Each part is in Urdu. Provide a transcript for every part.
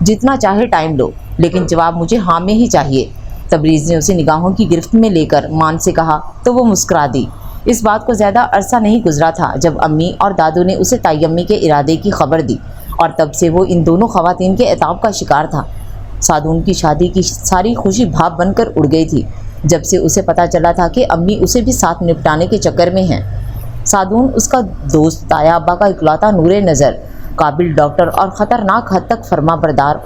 جتنا چاہے ٹائم لو، لیکن جواب مجھے ہاں میں ہی چاہیے۔ تبریز نے اسے نگاہوں کی گرفت میں لے کر مان سے کہا تو وہ مسکرا دی۔ اس بات کو زیادہ عرصہ نہیں گزرا تھا جب امی اور دادو نے اسے تائی امی کے ارادے کی خبر دی، اور تب سے وہ ان دونوں خواتین کے عتاب کا شکار تھا۔ سادون کی شادی کی ساری خوشی بھاپ بن کر اڑ گئی تھی جب سے اسے پتہ چلا تھا کہ امی اسے بھی ساتھ نپٹانے کے چکر میں ہیں۔ سادون اس کا دوست، تایا ابا کا اکلوتا نور نظر، قابل ڈاکٹر اور خطرناک حد تک فرما بردار،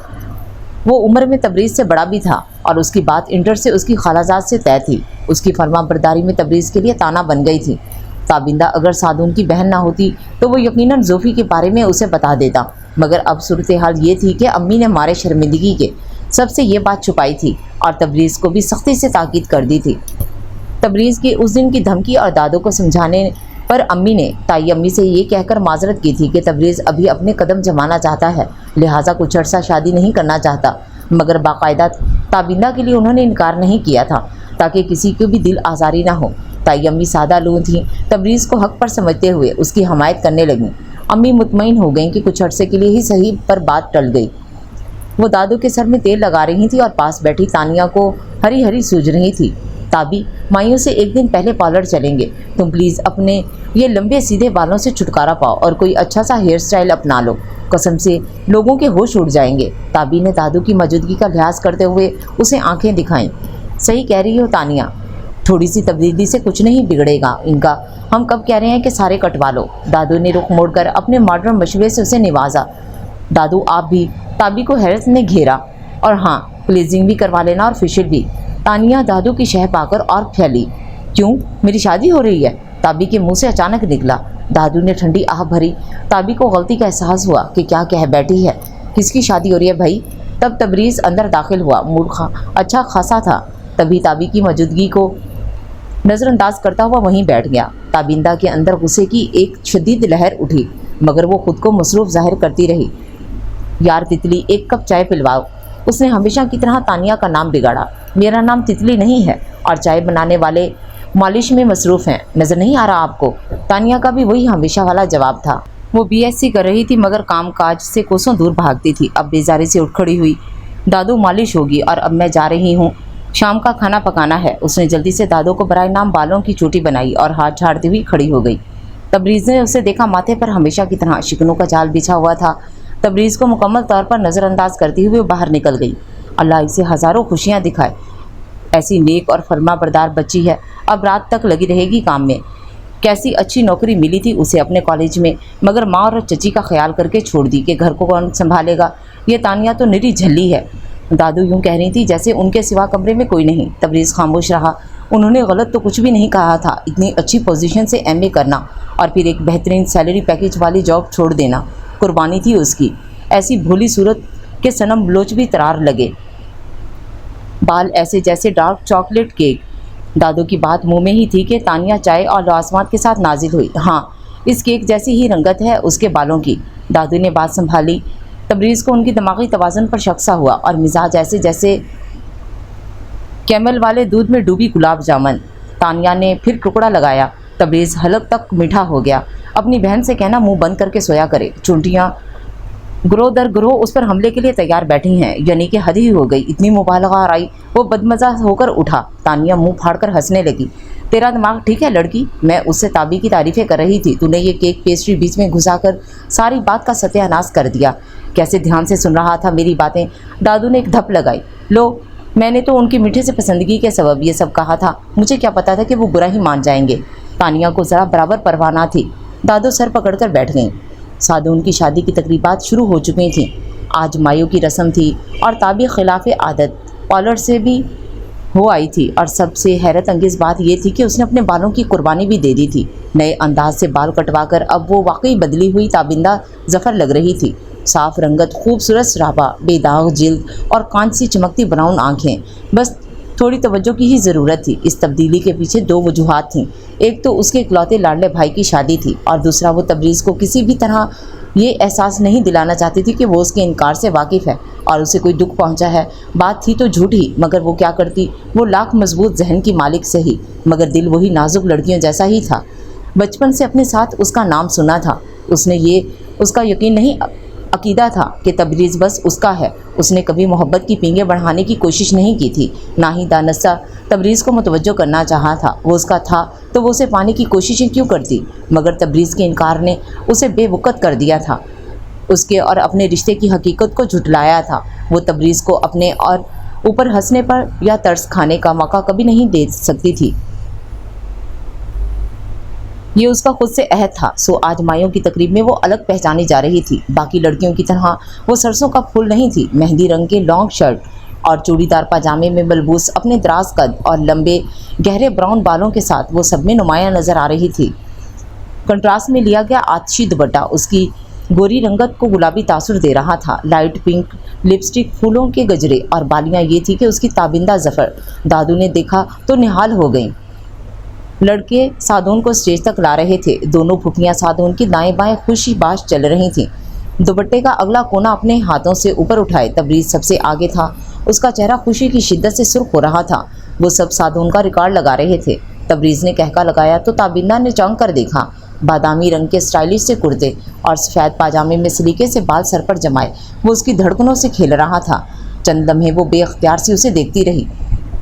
وہ عمر میں تبریز سے بڑا بھی تھا، اور اس کی بات انٹر سے اس کی خالہ زاد سے طے تھی۔ اس کی فرما برداری میں تبریز کے لیے تانا بن گئی تھی۔ تابندہ اگر سادون کی بہن نہ ہوتی تو وہ یقیناً زوفی کے بارے میں اسے بتا دیتا، مگر اب صورتحال یہ تھی کہ امی نے مارے شرمندگی کے سب سے یہ بات چھپائی تھی اور تبریز کو بھی سختی سے تاکید کر دی تھی۔ تبریز کی اس دن کی دھمکی اور دادو کو سمجھانے پر امی نے تائی امی سے یہ کہہ کر معذرت کی تھی کہ تبریز ابھی اپنے قدم جمانا چاہتا ہے، لہٰذا کچھ عرصہ شادی نہیں کرنا چاہتا، مگر باقاعدہ تابندہ کے لیے انہوں نے انکار نہیں کیا تھا تاکہ کسی کو بھی دل آزاری نہ ہو۔ تائی امی سادہ لوگ تھیں، تبریز کو حق پر سمجھتے ہوئے اس کی حمایت کرنے لگیں۔ امی مطمئن ہو گئیں کہ کچھ عرصے کے لیے ہی صحیح پر بات ٹل گئی۔ وہ دادو کے سر میں تیل لگا رہی تھی اور پاس بیٹھی تانیہ کو ہری ہری سوجھ رہی تھی۔ تابی، مائیوں سے ایک دن پہلے پارلر چلیں گے، تم پلیز اپنے یہ لمبے سیدھے بالوں سے چھٹکارا پاؤ اور کوئی اچھا سا ہیئر سٹائل اپنا لو، قسم سے لوگوں کے ہوش اڑ جائیں گے۔ تابی نے دادو کی موجودگی کا لحاظ کرتے ہوئے اسے آنکھیں دکھائیں۔ صحیح کہہ رہی ہو تانیہ، تھوڑی سی تبدیلی سے کچھ نہیں بگڑے گا ان کا، ہم کب کہہ رہے ہیں کہ سارے کٹوا لو۔ دادو نے رخ موڑ کر اپنے ماڈرن مشورے سے اسے نوازا۔ دادو آپ بھی؟ تابی کو حیرت نے گھیرا۔ اور ہاں، پلیزنگ بھی کروا لینا اور فیشل بھی۔ تانیہ دادو کی شہ پا کر اور پھیلی۔ کیوں، میری شادی ہو رہی ہے؟ تابی کے منہ سے اچانک نکلا۔ دادو نے ٹھنڈی آہ بھری۔ تابی کو غلطی کا احساس ہوا کہ کیا کہہ بیٹھی ہے، کس کی شادی ہو رہی ہے بھائی؟ تب تبریز اندر داخل ہوا، موڈ اچھا خاصا تھا، تبھی تابی کی موجودگی کو نظر انداز کرتا ہوا وہیں بیٹھ گیا۔ تابندہ کے اندر غصے کی ایک شدید لہر اٹھی، مگر وہ خود کو مصروف ظاہر کرتی رہی۔ یار تتلی، ایک کپ چائے پلواؤ۔ اس نے ہمیشہ کی طرح تانیہ کا نام بگاڑا۔ میرا نام تتلی نہیں ہے، اور چائے بنانے والے مالش میں مصروف ہیں، نظر نہیں آ رہا آپ کو؟ تانیہ کا بھی وہی ہمیشہ والا جواب تھا۔ وہ بی ایس سی کر رہی تھی مگر کام کاج سے کوسوں دور بھاگتی تھی۔ اب بیزاری سے اٹھ کھڑی ہوئی۔ دادو مالش ہوگی اور اب میں جا رہی ہوں، شام کا کھانا پکانا ہے۔ اس نے جلدی سے دادو کو برائے نام بالوں کی چوٹی بنائی اور ہاتھ جھاڑتی ہوئی کھڑی ہو گئی۔ تبریز نے اسے دیکھا، ماتھے پر ہمیشہ کی طرح شکنوں کا جال بچھا ہوا تھا۔ تبریز کو مکمل طور پر نظر انداز کرتی ہوئے باہر نکل گئی۔ اللہ اسے ہزاروں خوشیاں دکھائے، ایسی نیک اور فرما بردار بچی ہے، اب رات تک لگی رہے گی کام میں۔ کیسی اچھی نوکری ملی تھی اسے اپنے کالج میں، مگر ماں اور چچی کا خیال کر کے چھوڑ دی کہ گھر کو کون سنبھالے گا، یہ تانیہ تو نری جھلی ہے۔ دادو یوں کہہ رہی تھی جیسے ان کے سوا کمرے میں کوئی نہیں۔ تبریز خاموش رہا۔ انہوں نے غلط تو کچھ بھی نہیں کہا تھا، اتنی اچھی پوزیشن سے ایم اے کرنا اور پھر ایک بہترین سیلری پیکیج والی جاب چھوڑ دینا قربانی تھی اس کی۔ ایسی بھولی صورت کے صنم بلوچ بھی ترار لگے، بال ایسے جیسے ڈارک چاکلیٹ کیک۔ دادو کی بات منہ میں ہی تھی کہ تانیہ چائے اور لوازمات کے ساتھ نازل ہوئی۔ ہاں، اس کیک جیسی ہی رنگت ہے اس کے بالوں کی۔ دادو نے بات سنبھالی۔ تبریز کو ان کی دماغی توازن پر شک سا ہوا اور مزاج ایسے جیسے کیمل والے دودھ میں ڈوبی گلاب جامن۔ تانیہ نے پھر ٹکڑا لگایا۔ تبریز حلق تک میٹھا ہو گیا۔ اپنی بہن سے کہنا منہ بند کر کے سویا کرے، چونٹیاں گروہ در گروہ اس پر حملے کے لیے تیار بیٹھی ہیں، یعنی کہ حد ہی ہو گئی، اتنی مبالغہ آرائی۔ وہ بدمزہ ہو کر اٹھا۔ تانیہ منہ پھاڑ کر ہنسنے لگی۔ تیرا دماغ ٹھیک ہے لڑکی؟ میں اس سے تابی کی تعریفیں کر رہی تھی، تو نے یہ کیک پیسٹری بیچ میں گھسا کر ساری بات کا ستیہ ناش کر دیا۔ کیسے دھیان سے سن رہا تھا میری باتیں۔ دادو نے ایک دھپ لگائی۔ لو، میں نے تو ان کی میٹھے سے پسندگی کے سبب یہ سب کہا تھا، مجھے کیا پتا تھا کہ وہ برا ہی مان جائیں گے۔ تانیہ کو ذرا برابر پرواہ نہ تھی۔ دادو سر پکڑ کر بیٹھ گئیں۔ سادون کی شادی کی تقریبات شروع ہو چکی تھیں۔ آج مایوں کی رسم تھی اور تابی خلاف عادت پارلر سے بھی ہو آئی تھی، اور سب سے حیرت انگیز بات یہ تھی کہ اس نے اپنے بالوں کی قربانی بھی دے دی تھی۔ نئے انداز سے بال کٹوا کر اب وہ واقعی بدلی ہوئی تابندہ ظفر لگ رہی تھی۔ صاف رنگت، خوبصورت سراپا، بے داغ جلد اور کانچ سی چمکتی براؤن آنکھیں، بس تھوڑی توجہ کی ہی ضرورت تھی۔ اس تبدیلی کے پیچھے دو وجوہات تھیں، ایک تو اس کے اکلوتے لاڈلے بھائی کی شادی تھی، اور دوسرا وہ تبریز کو کسی بھی طرح یہ احساس نہیں دلانا چاہتی تھی کہ وہ اس کے انکار سے واقف ہے اور اسے کوئی دکھ پہنچا ہے۔ بات تھی تو جھوٹ ہی، مگر وہ کیا کرتی؟ وہ لاکھ مضبوط ذہن کی مالک سہی، مگر دل وہی نازک لڑکیوں جیسا ہی تھا۔ بچپن سے اپنے ساتھ اس کا نام سنا تھا، اس نے یہ اس کا یقین نہیں عقیدہ تھا کہ تبریز بس اس کا ہے۔ اس نے کبھی محبت کی پینگیں بڑھانے کی کوشش نہیں کی تھی، نہ ہی دانستہ تبریز کو متوجہ کرنا چاہا تھا۔ وہ اس کا تھا تو وہ اسے پانے کی کوششیں کیوں کرتی؟ مگر تبریز کے انکار نے اسے بے وقت کر دیا تھا، اس کے اور اپنے رشتے کی حقیقت کو جھٹلایا تھا۔ وہ تبریز کو اپنے اور اوپر ہنسنے پر یا ترس کھانے کا موقع کبھی نہیں دے سکتی تھی۔ یہ اس کا خود سے عہد تھا۔ سو آج مائیوں کی تقریب میں وہ الگ پہچانی جا رہی تھی۔ باقی لڑکیوں کی طرح وہ سرسوں کا پھول نہیں تھی۔ مہندی رنگ کے لانگ شرٹ اور چوڑی دار پاجامے میں ملبوس اپنے دراز قد اور لمبے گہرے براؤن بالوں کے ساتھ وہ سب میں نمایاں نظر آ رہی تھی۔ کنٹراسٹ میں لیا گیا آتشی دوپٹہ اس کی گوری رنگت کو گلابی تاثر دے رہا تھا۔ لائٹ پنک لپسٹک، پھولوں کے گجرے اور بالیاں یہ تھی کہ اس کی تابندہ ظفر دادو نے دیکھا تو نہال ہو گئیں۔ لڑکے سادون کو اسٹیج تک لا رہے تھے۔ دونوں پھوپھیاں سادون کی دائیں بائیں خوشی باش چل رہی تھیں، دوپٹے کا اگلا کونا اپنے ہاتھوں سے اوپر اٹھائے۔ تبریز سب سے آگے تھا، اس کا چہرہ خوشی کی شدت سے سرخ ہو رہا تھا۔ وہ سب سادون کا ریکارڈ لگا رہے تھے۔ تبریز نے کہکا لگایا تو تابندہ نے چونک کر دیکھا۔ بادامی رنگ کے سٹائلش سے کرتے اور سفید پاجامے میں سلیقے سے بال سر پر جمائے وہ اس کی دھڑکنوں سے کھیل رہا تھا۔ چند لمحے وہ بے اختیار سے اسے دیکھتی رہی۔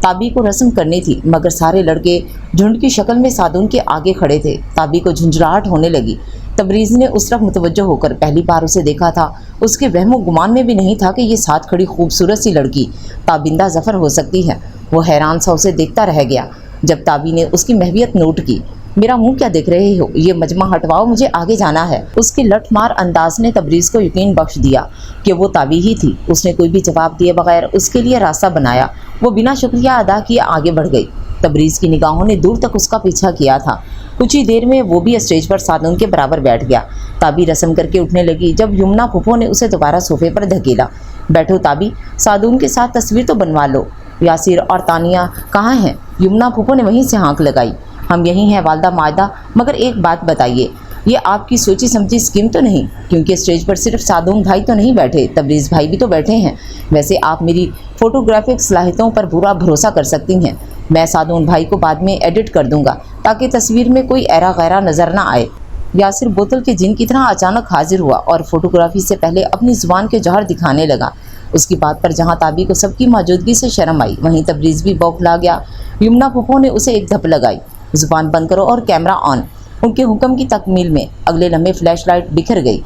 تابی کو رسم کرنی تھی، مگر سارے لڑکے جھنڈ کی شکل میں سادون کے آگے کھڑے تھے۔ تابی کو جھنجھلاہٹ ہونے لگی۔ تبریز نے اس طرف متوجہ ہو کر پہلی بار اسے دیکھا تھا۔ اس کے وہم و گمان میں بھی نہیں تھا کہ یہ ساتھ کھڑی خوبصورت سی لڑکی تابندہ ظفر ہو سکتی ہے۔ وہ حیران سا اسے دیکھتا رہ گیا۔ جب تابی نے اس کی مہویت نوٹ کی، میرا منہ کیا دیکھ رہے ہو، یہ مجمع ہٹواؤ، مجھے آگے جانا ہے۔ اس کے لٹ مار انداز نے تبریز کو یقین بخش دیا کہ وہ تابی ہی تھی۔ اس نے کوئی بھی جواب دیے بغیر اس کے لیے راستہ بنایا۔ وہ بنا شکریہ ادا کیے آگے بڑھ گئی۔ تبریز کی نگاہوں نے دور تک اس کا پیچھا کیا تھا۔ کچھ ہی دیر میں وہ بھی اسٹیج پر سادون کے برابر بیٹھ گیا۔ تابی رسم کر کے اٹھنے لگی جب یمنا پھوپھو نے اسے دوبارہ صوفے پر دھکیلا۔ بیٹھو تابی، سادون کے ساتھ تصویر تو بنوا لو۔ یاسر اور تانیہ کہاں ہیں؟ یمنا پھوپھو نے وہیں سے ہانک لگائی۔ ہم یہی ہیں والدہ مائدہ، مگر ایک بات بتائیے، یہ آپ کی سوچی سمجھی اسکیم تو نہیں؟ کیونکہ اسٹیج پر صرف سادون بھائی تو نہیں بیٹھے، تبریز بھائی بھی تو بیٹھے ہیں۔ ویسے آپ میری فوٹوگرافک صلاحیتوں پر پورا بھروسہ کر سکتی ہیں۔ میں سادون بھائی کو بعد میں ایڈٹ کر دوں گا تاکہ تصویر میں کوئی ایرا غیرہ نظر نہ آئے۔ یاسر بوتل کے جن کی طرح اچانک حاضر ہوا اور فوٹوگرافی سے پہلے اپنی زبان کے جوہر دکھانے لگا۔ اس کی بات پر جہاں تابی کو سب کی موجودگی سے شرم آئی، وہیں تبریز بھی بوکھلا گیا۔ یمنا پھوپھو نے اسے ایک دھپ لگائی۔ زبان بند کرو اور کیمرہ آن۔ ان کے حکم کی تکمیل میں اگلے لمحے فلیش لائٹ بکھر گئی۔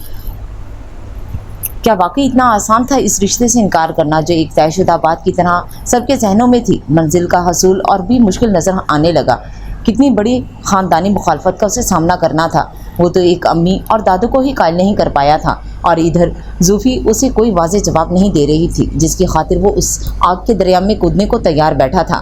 کیا واقعی اتنا آسان تھا اس رشتے سے انکار کرنا جو ایک طے شدہ بات کی طرح سب کے ذہنوں میں تھی؟ منزل کا حصول اور بھی مشکل نظر آنے لگا۔ کتنی بڑی خاندانی مخالفت کا اسے سامنا کرنا تھا۔ وہ تو ایک امی اور دادو کو ہی قائل نہیں کر پایا تھا، اور ادھر زوفی اسے کوئی واضح جواب نہیں دے رہی تھی جس کی خاطر وہ اس آگ کے دریا میں کودنے کو تیار بیٹھا تھا۔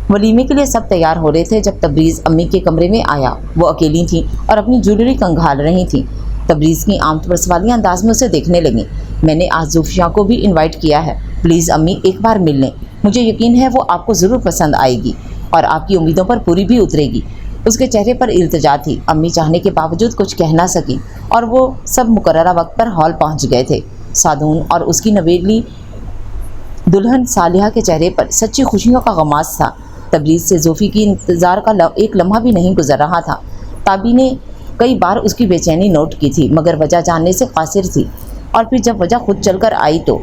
ولیمے کے لیے سب تیار ہو رہے تھے جب تبریز امی کے کمرے میں آیا۔ وہ اکیلی تھیں اور اپنی جویلری کنگھال رہی تھیں۔ تبریز کی آمد پر سوالیہ انداز میں اسے دیکھنے لگیں۔ میں نے آج زوفیہ کو بھی انوائٹ کیا ہے، پلیز امی ایک بار مل لیں، مجھے یقین ہے وہ آپ کو ضرور پسند آئے گی اور آپ کی امیدوں پر پوری بھی اترے گی۔ اس کے چہرے پر التجا تھی۔ امی چاہنے کے باوجود کچھ کہہ نہ سکیں اور وہ سب مقررہ وقت پر ہال پہنچ گئے تھے۔ سادون اور اس کی نویلی دلہن صالحہ کے چہرے پر سچی خوشیوں کا غماز تھا۔ تبریز سے زوفی کی انتظار کا ایک لمحہ بھی نہیں گزر رہا تھا۔ تابی نے کئی بار اس کی بے چینی نوٹ کی تھی، مگر وجہ جاننے سے قاصر تھی، اور پھر جب وجہ خود چل کر آئی تو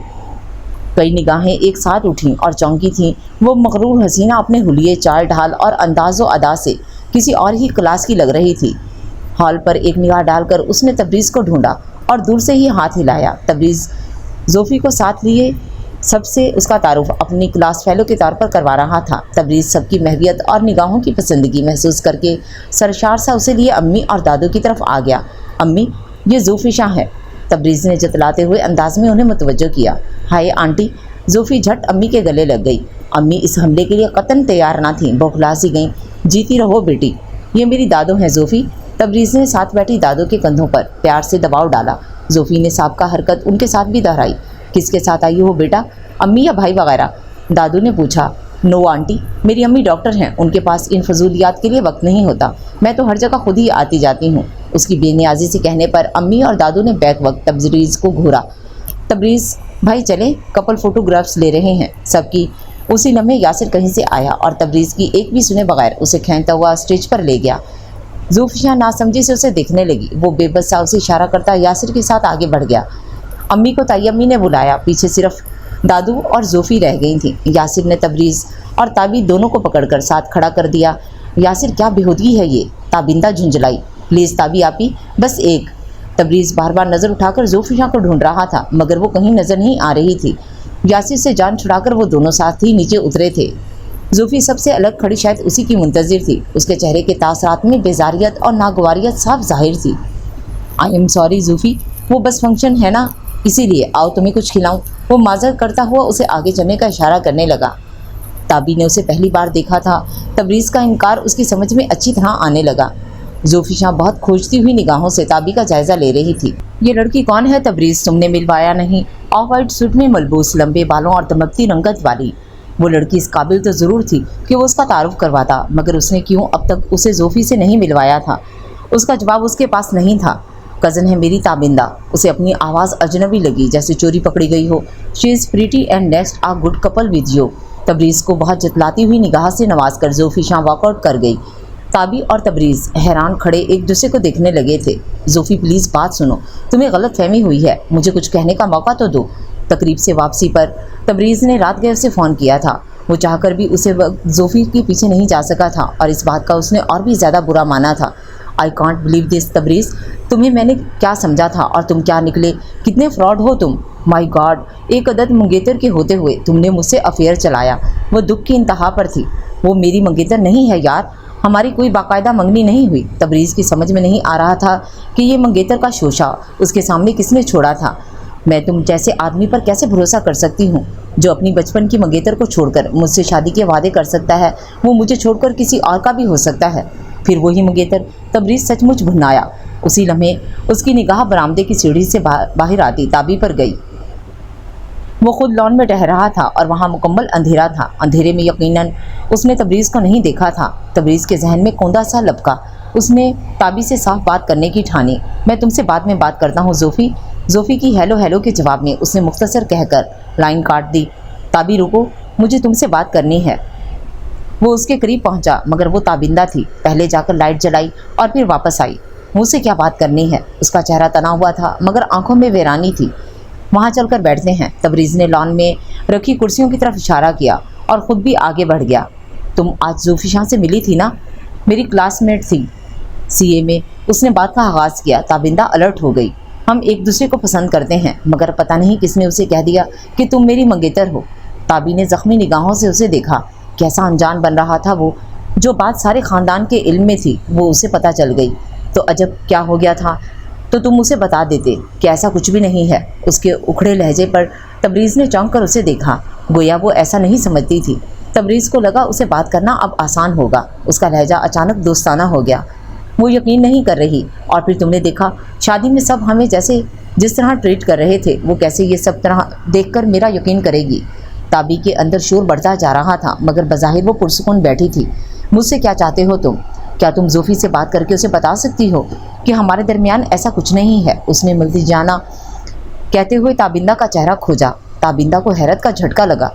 کئی نگاہیں ایک ساتھ اٹھیں اور چونکی تھیں۔ وہ مغرور حسینہ اپنے حلیے، چال ڈھال اور انداز و ادا سے کسی اور ہی کلاس کی لگ رہی تھی۔ ہال پر ایک نگاہ ڈال کر اس نے تبریز کو ڈھونڈا اور دور سے ہی ہاتھ ہلایا۔ تبریز زوفی کو ساتھ لیے سب سے اس کا تعارف اپنی کلاس فیلو کے طور پر کروا رہا تھا۔ تبریز سب کی مہویت اور نگاہوں کی پسندگی محسوس کر کے سرشار سا اسے لیے امی اور دادو کی طرف آ گیا۔ امی، یہ زوفی شاہ ہے۔ تبریز نے جتلاتے ہوئے انداز میں انہیں متوجہ کیا۔ ہائے آنٹی۔ زوفی جھٹ امی کے گلے لگ گئی۔ امی اس حملے کے لیے قطعاً تیار نہ تھیں، بوکھلا سی گئیں۔ جیتی رہو بیٹی، یہ میری دادو ہیں زوفی۔ تبریز نے ساتھ بیٹھی دادو کے کندھوں پر پیار سے دباؤ ڈالا۔ زوفی نے سابقہ حرکت ان کے ساتھ بھی دہرائی۔ کس کے ساتھ آئی ہو بیٹا، امی یا بھائی وغیرہ؟ دادو نے پوچھا۔ نو آنٹی، میری امی ڈاکٹر ہیں، ان کے پاس ان فضولیات کے لیے وقت نہیں ہوتا، میں تو ہر جگہ خود ہی آتی جاتی ہوں۔ اس کی بے نیازی سے کہنے پر امی اور دادو نے بیک وقت تبریز کو گھورا۔ تبریز بھائی چلیں، کپل فوٹوگرافس لے رہے ہیں سب کی۔ اسی لمحے یاسر کہیں سے آیا اور تبریز کی ایک بھی سنے بغیر اسے کھینچتا ہوا اسٹیج پر لے گیا۔ زوفیہ ناسمجھی سے اسے دیکھنے لگی۔ وہ بے بس سا اسے اشارہ کرتا یاسر کے ساتھ آگے بڑھ گیا۔ امی کو تائی امی نے بلایا، پیچھے صرف دادو اور زوفی رہ گئی تھیں۔ یاسر نے تبریز اور تابی دونوں کو پکڑ کر ساتھ کھڑا کر دیا۔ یاسر کیا بےہودگی ہے یہ، تابندہ جھنجھلائی۔ پلیز تابی آپی، بس ایک۔ تبریز بار بار نظر اٹھا کر زوفی شاہ کو ڈھونڈ رہا تھا مگر وہ کہیں نظر نہیں آ رہی تھی۔ یاسر سے جان چھڑا کر وہ دونوں ساتھ ہی نیچے اترے تھے۔ زوفی سب سے الگ کھڑی شاید اسی کی منتظر تھی۔ اس کے چہرے کے تاثرات میں بیزاریت اور ناگواریت صاف ظاہر تھی۔ آئی ایم سوری زوفی، وہ بس فنکشن ہے نا، اسی لیے آؤ تمہیں کچھ کھلاؤں۔ وہ معذرت کرتا ہوا اسے آگے چلنے کا اشارہ کرنے لگا۔ تابی نے اسے پہلی بار دیکھا تھا۔ تبریز کا انکار اس کی سمجھ میں اچھی طرح آنے لگا۔ زوفی شاہ بہت کھوجتی ہوئی نگاہوں سے تابی کا جائزہ لے رہی تھی۔ یہ لڑکی کون ہے تبریز، تم نے ملوایا نہیں؟ آف وائٹ سوٹ میں ملبوس، لمبے بالوں اور دمکتی رنگت والی۔ وہ لڑکی اس قابل تو ضرور تھی کہ وہ اس کا تعارف کرواتا، مگر اس نے کیوں اب تک اسے زوفی سے نہیں ملوایا تھا؟ اس کا جواب اس کے پاس نہیں تھا۔ کزن ہے میری تابندہ۔ اسے اپنی آواز اجنبی لگی، جیسے چوری پکڑی گئی ہو۔ She is pretty and next a good couple with you. Tabriz کو بہت جتلاتی ہوئی نگاہ سے نواز کر زوفی شاہ واک آؤٹ کر گئی۔ تابی اور تبریز حیران کھڑے ایک دوسرے کو دیکھنے لگے تھے۔ زوفی پلیز بات سنو، تمہیں غلط فہمی ہوئی ہے، مجھے کچھ کہنے کا موقع تو دو۔ تقریب سے واپسی پر تبریز نے رات گئے اسے فون کیا تھا۔ وہ چاہ کر بھی اسے زوفی کے پیچھے نہیں جا سکا تھا اور اس بات کا اس نے اور بھی زیادہ برا مانا تھا۔ I can't believe this Tabrez, تمہیں میں نے کیا سمجھا تھا اور تم کیا نکلے، کتنے فراڈ ہو تم۔ مائی گاڈ، ایک عدد منگیتر کے ہوتے ہوئے تم نے مجھ سے افیئر چلایا۔ وہ دکھ کی انتہا پر تھی۔ وہ میری منگیتر نہیں ہے یار، ہماری کوئی باقاعدہ منگنی نہیں ہوئی۔ تبریز کی سمجھ میں نہیں آ رہا تھا کہ یہ منگیتر کا شوشہ اس کے سامنے کس نے چھوڑا تھا۔ میں تم جیسے آدمی پر کیسے بھروسہ کر سکتی ہوں جو اپنی بچپن کی منگیتر کو چھوڑ کر مجھ سے شادی کے وعدے کر سکتا ہے؟ وہ مجھے چھوڑ کر کسی اور کا بھی ہو سکتا ہے، پھر وہی منگیتر۔ تبریز سچ مچ بھنایا۔ اسی لمحے اس کی نگاہ برآمدے کی سیڑھی سے باہر آتی تابی پر گئی۔ وہ خود لان میں ٹہل رہا تھا اور وہاں مکمل اندھیرا تھا۔ اندھیرے میں یقیناً اس نے تبریز کو نہیں دیکھا تھا۔ تبریز کے ذہن میں کوندا سا لپکا۔ اس نے تابی سے صاف بات کرنے کی ٹھانی۔ میں تم سے بعد میں بات کرتا ہوں زوفی۔ زوفی کی ہیلو ہیلو کے جواب میں اس نے مختصر کہہ کر لائن کاٹ دی۔ تابی رکو، مجھے تم سے بات کرنی ہے۔ وہ اس کے قریب پہنچا مگر وہ تابندہ تھی۔ پہلے جا کر لائٹ جلائی اور پھر واپس آئی۔ مجھ سے کیا بات کرنی ہے؟ اس کا چہرہ تنا ہوا تھا مگر آنکھوں میں ویرانی تھی۔ وہاں چل کر بیٹھتے ہیں۔ تبریز نے لان میں رکھی کرسیوں کی طرف اشارہ کیا اور خود بھی آگے بڑھ گیا۔ تم آج زوفی شاہ سے ملی تھی نا؟ میری کلاس میٹ تھی سی اے میں، اس نے بات کا آغاز کیا۔ تابندہ الرٹ ہو گئی۔ ہم ایک دوسرے کو پسند کرتے ہیں مگر پتہ نہیں کس نے اسے کہہ دیا کہ تم میری منگیتر ہو۔ تابی نے زخمی نگاہوں سے اسے دیکھا۔ کیسا انجان بن رہا تھا وہ، جو بات سارے خاندان کے علم میں تھی وہ اسے پتہ چل گئی تو عجب کیا ہو گیا تھا، تو تم اسے بتا دیتے کہ ایسا کچھ بھی نہیں ہے۔ اس کے اکھڑے لہجے پر تبریز نے چونک کر اسے دیکھا، گویا وہ ایسا نہیں سمجھتی تھی۔ تبریز کو لگا اسے بات کرنا اب آسان ہوگا۔ اس کا لہجہ اچانک دوستانہ ہو گیا۔ وہ یقین نہیں کر رہی۔ اور پھر تم نے دیکھا شادی میں سب ہمیں جس طرح ٹریٹ کر رہے تھے، وہ کیسے یہ سب طرح دیکھ کر میرا یقین کرے گی؟ تابی کے اندر شور بڑھتا جا رہا تھا مگر بظاہر وہ پرسکون بیٹھی تھی۔ مجھ سے کیا چاہتے ہو تم؟ کیا تم زوفی سے بات کر کے اسے بتا سکتی ہو کہ ہمارے درمیان ایسا کچھ نہیں ہے؟ اس نے ملتی جانا کہتے ہوئے تابندہ کا چہرہ کھوجا۔ تابندہ کو حیرت کا جھٹکا لگا،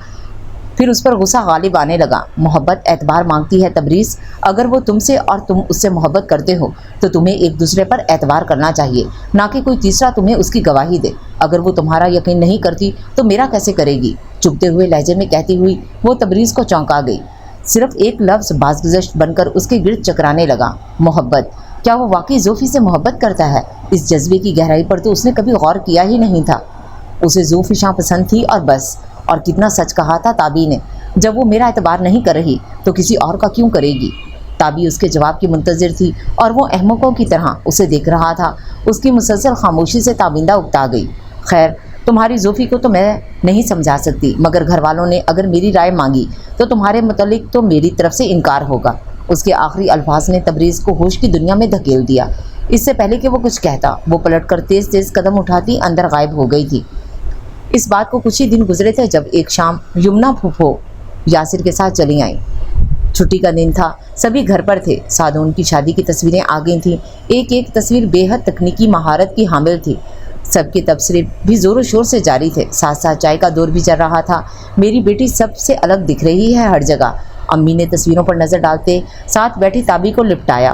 پھر اس پر غصہ غالب آنے لگا۔ محبت اعتبار مانگتی ہے تبریز۔ اگر وہ تم سے اور تم اس سے محبت کرتے ہو تو تمہیں ایک دوسرے پر اعتبار کرنا چاہیے، نہ کہ کوئی تیسرا تمہیں اس کی گواہی دے۔ اگر وہ تمہارا یقین نہیں کرتی تو میرا کیسے کرے گی؟ چبھتے ہوئے لہجے میں کہتی ہوئی وہ تبریز کو چونکا گئی۔ صرف ایک لفظ بازگشت بن کر اس کے گرد چکرانے لگا۔ محبت؟ کیا وہ واقعی زوفی سے محبت کرتا ہے؟ اس جذبے کی گہرائی پر تو اس نے کبھی غور کیا ہی نہیں تھا۔ اسے زوفی شاہ پسند تھی اور بس۔ اور کتنا سچ کہا تھا تابی نے، جب وہ میرا اعتبار نہیں کر رہی تو کسی اور کا کیوں کرے گی؟ تابی اس کے جواب کی منتظر تھی اور وہ احمقوں کی طرح اسے دیکھ رہا تھا۔ اس کی مسلسل خاموشی سے تابندہ اکتا گئی۔ خیر، تمہاری زوفی کو تو میں نہیں سمجھا سکتی مگر گھر والوں نے اگر میری رائے مانگی تو تمہارے متعلق تو میری طرف سے انکار ہوگا۔ اس کے آخری الفاظ نے تبریز کو ہوش کی دنیا میں دھکیل دیا۔ اس سے پہلے کہ وہ کچھ کہتا وہ پلٹ کر تیز تیز قدم اٹھاتی اندر غائب ہو گئی تھی۔ اس بات کو کچھ ہی دن گزرے تھے جب ایک شام یمنا پھوپھو یاسر کے ساتھ چلی آئیں۔ چھٹی کا دن تھا، سبھی گھر پر تھے۔ سادون کی شادی کی تصویریں آ گئی تھیں۔ ایک ایک تصویر بے حد تکنیکی مہارت کی حامل تھی۔ سب کے تبصرے بھی زور و شور سے جاری تھے۔ ساتھ ساتھ چائے کا دور بھی چل رہا تھا۔ میری بیٹی سب سے الگ دکھ رہی ہے ہر جگہ، امی نے تصویروں پر نظر ڈالتے ساتھ بیٹھی تابی کو لپٹایا۔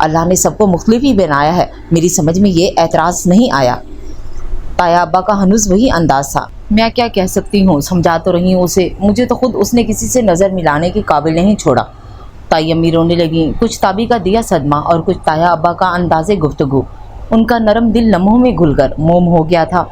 اللہ نے سب کو مختلف ہی بنایا ہے، میری سمجھ میں یہ اعتراض نہیں آیا۔ تایا ابا کا ہنوز وہی انداز تھا۔ میں کیا کہہ سکتی ہوں، سمجھا تو رہی ہوں اسے، مجھے تو خود اس نے کسی سے نظر ملانے کے قابل نہیں چھوڑا۔ تائی امی رونے لگیں، کچھ تابی کا دیا صدمہ اور کچھ تایا ابا کا انداز گفتگو۔ ان کا نرم دل لمحوں میں گھل کر موم ہو گیا تھا۔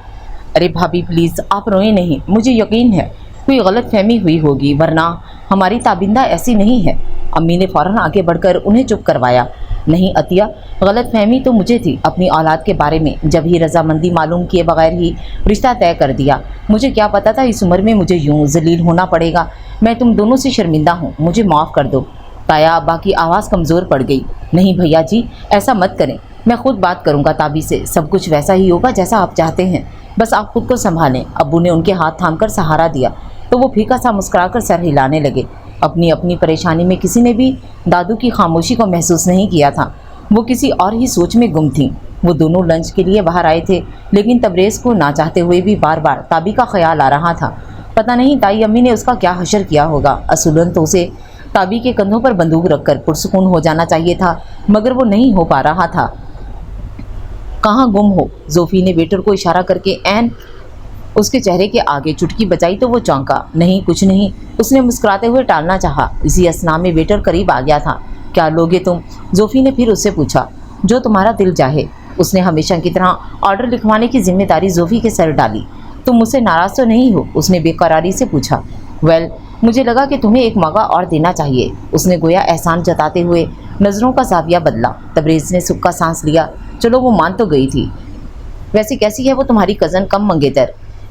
ارے بھابھی پلیز آپ روئیں نہیں، مجھے یقین ہے کوئی غلط فہمی ہوئی ہوگی، ورنہ ہماری تابندہ ایسی نہیں ہے۔ امی نے فوراً آگے بڑھ کر انہیں چپ کروایا۔ نہیں عطیہ، غلط فہمی تو مجھے تھی اپنی اولاد کے بارے میں، جب ہی رضامندی معلوم کیے بغیر ہی رشتہ طے کر دیا۔ مجھے کیا پتا تھا اس عمر میں مجھے یوں ذلیل ہونا پڑے گا۔ میں تم دونوں سے شرمندہ ہوں، مجھے معاف کر دو۔ تایا ابا کی آواز کمزور پڑ گئی۔ نہیں بھیا جی، ایسا مت کریں، میں خود بات کروں گا تابی سے، سب کچھ ویسا ہی ہوگا جیسا آپ چاہتے ہیں، بس آپ خود کو سنبھالیں۔ ابو نے ان کے ہاتھ تھام کر سہارا دیا تو وہ پھیکا سا مسکرا کر سر ہلانے لگے۔ اپنی اپنی پریشانی میں کسی نے بھی دادو کی خاموشی کو محسوس نہیں کیا تھا، وہ کسی اور ہی سوچ میں گم تھیں۔ وہ دونوں لنچ کے لیے باہر آئے تھے، لیکن تبریز کو نہ چاہتے ہوئے بھی بار بار تابی کا خیال آ رہا تھا۔ پتہ نہیں تائی امی نے اس کا کیا حشر کیا ہوگا۔ اصولاً تو اسے تابی کے کندھوں پر بندوق رکھ کر پرسکون ہو جانا چاہیے تھا، مگر وہ نہیں ہو پا رہا تھا۔ کہاں گم ہو؟ زوفی نے ویٹر کو اشارہ کر کے عین اس کے چہرے کے آگے چٹکی بجائی تو وہ چونکا۔ نہیں کچھ نہیں، اس نے مسکراتے ہوئے ٹالنا چاہا۔ اسی اثنا میں ویٹر قریب آ گیا تھا۔ کیا لوگے تم؟ زوفی نے پھر اس سے پوچھا۔ جو تمہارا دل چاہے۔ اس نے ہمیشہ کی طرح آرڈر لکھوانے کی ذمہ داری زوفی کے سر ڈالی۔ تم مجھ سے ناراض تو نہیں ہو؟ اس نے بے قراری سے پوچھا۔ ویل، مجھے لگا کہ تمہیں ایک موقع اور دینا چاہیے، اس نے گویا احسان جتاتے ہوئے نظروں کا زاویہ بدلا۔ تبریز نے سکھ کا سانس لیا۔ چلو وہ مان تو گئی تھی۔ ویسے کیسی ہے وہ تمہاری کزن کم منگیتر؟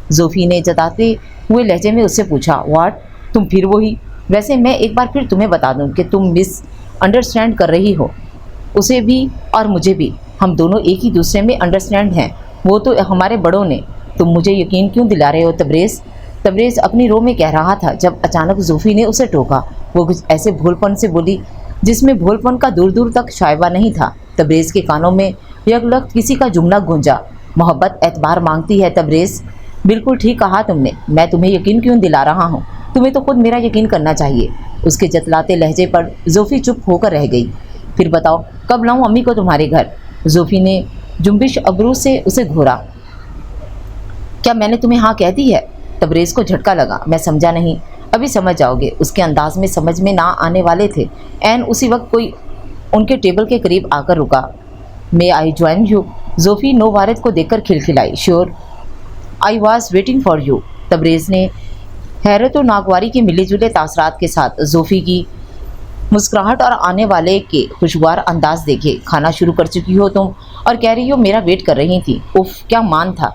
زوفی نے جتاتے ہوئے لہجے میں اس سے پوچھا۔ واٹ؟ تم پھر وہی؟ ویسے میں ایک بار پھر تمہیں بتا دوں کہ تم مس انڈرسٹینڈ کر رہی ہو، اسے بھی اور مجھے بھی۔ ہم دونوں ایک ہی دوسرے میں انڈرسٹینڈ ہیں، وہ تو ہمارے بڑوں نے۔ تم مجھے یقین کیوں دلا رہے ہو تبریز؟ تبریز اپنی رو میں کہہ رہا تھا جب اچانک زوفی نے اسے ٹوکا۔ وہ کچھ ایسے بھول پن سے بولی جس میں بھول پن کا دور دور تک شائبہ نہیں تھا۔ تبریز کے کانوں میں یک لخت کسی کا جملہ گونجا۔ محبت اعتبار مانگتی ہے تبریز۔ بالکل ٹھیک کہا تم نے، میں تمہیں یقین کیوں دلا رہا ہوں؟ تمہیں تو خود میرا یقین کرنا چاہیے۔ اس کے جتلاتے لہجے پر زوفی چپ ہو کر رہ گئی۔ پھر بتاؤ کب لاؤں امی کو تمہارے گھر؟ زوفی نے جنبش ابرو سے اسے گھورا۔ کیا میں نے تمہیں ہاں کہہ دی ہے؟ تبریز کو جھٹکا لگا۔ میں سمجھا نہیں۔ ابھی سمجھ جاؤ گے۔ اس کے انداز میں سمجھ میں نہ آنے والے تھے۔ عین اسی وقت کوئی ان کے ٹیبل کے قریب آ کر رکا۔ میں آئی جوائن یو؟ زوفی نو وارد کو دیکھ کر کھلکھلائی۔ Sure, I was waiting for you. Tabriz نے حیرت و ناگواری کے ملے جلے تاثرات کے ساتھ زوفی کی مسکراہٹ اور آنے والے کے خوشگوار انداز دیکھے۔ کھانا شروع کر چکی ہو تم اور کہہ رہی ہو میرا ویٹ کر رہی تھی؟ اف، کیا مان تھا!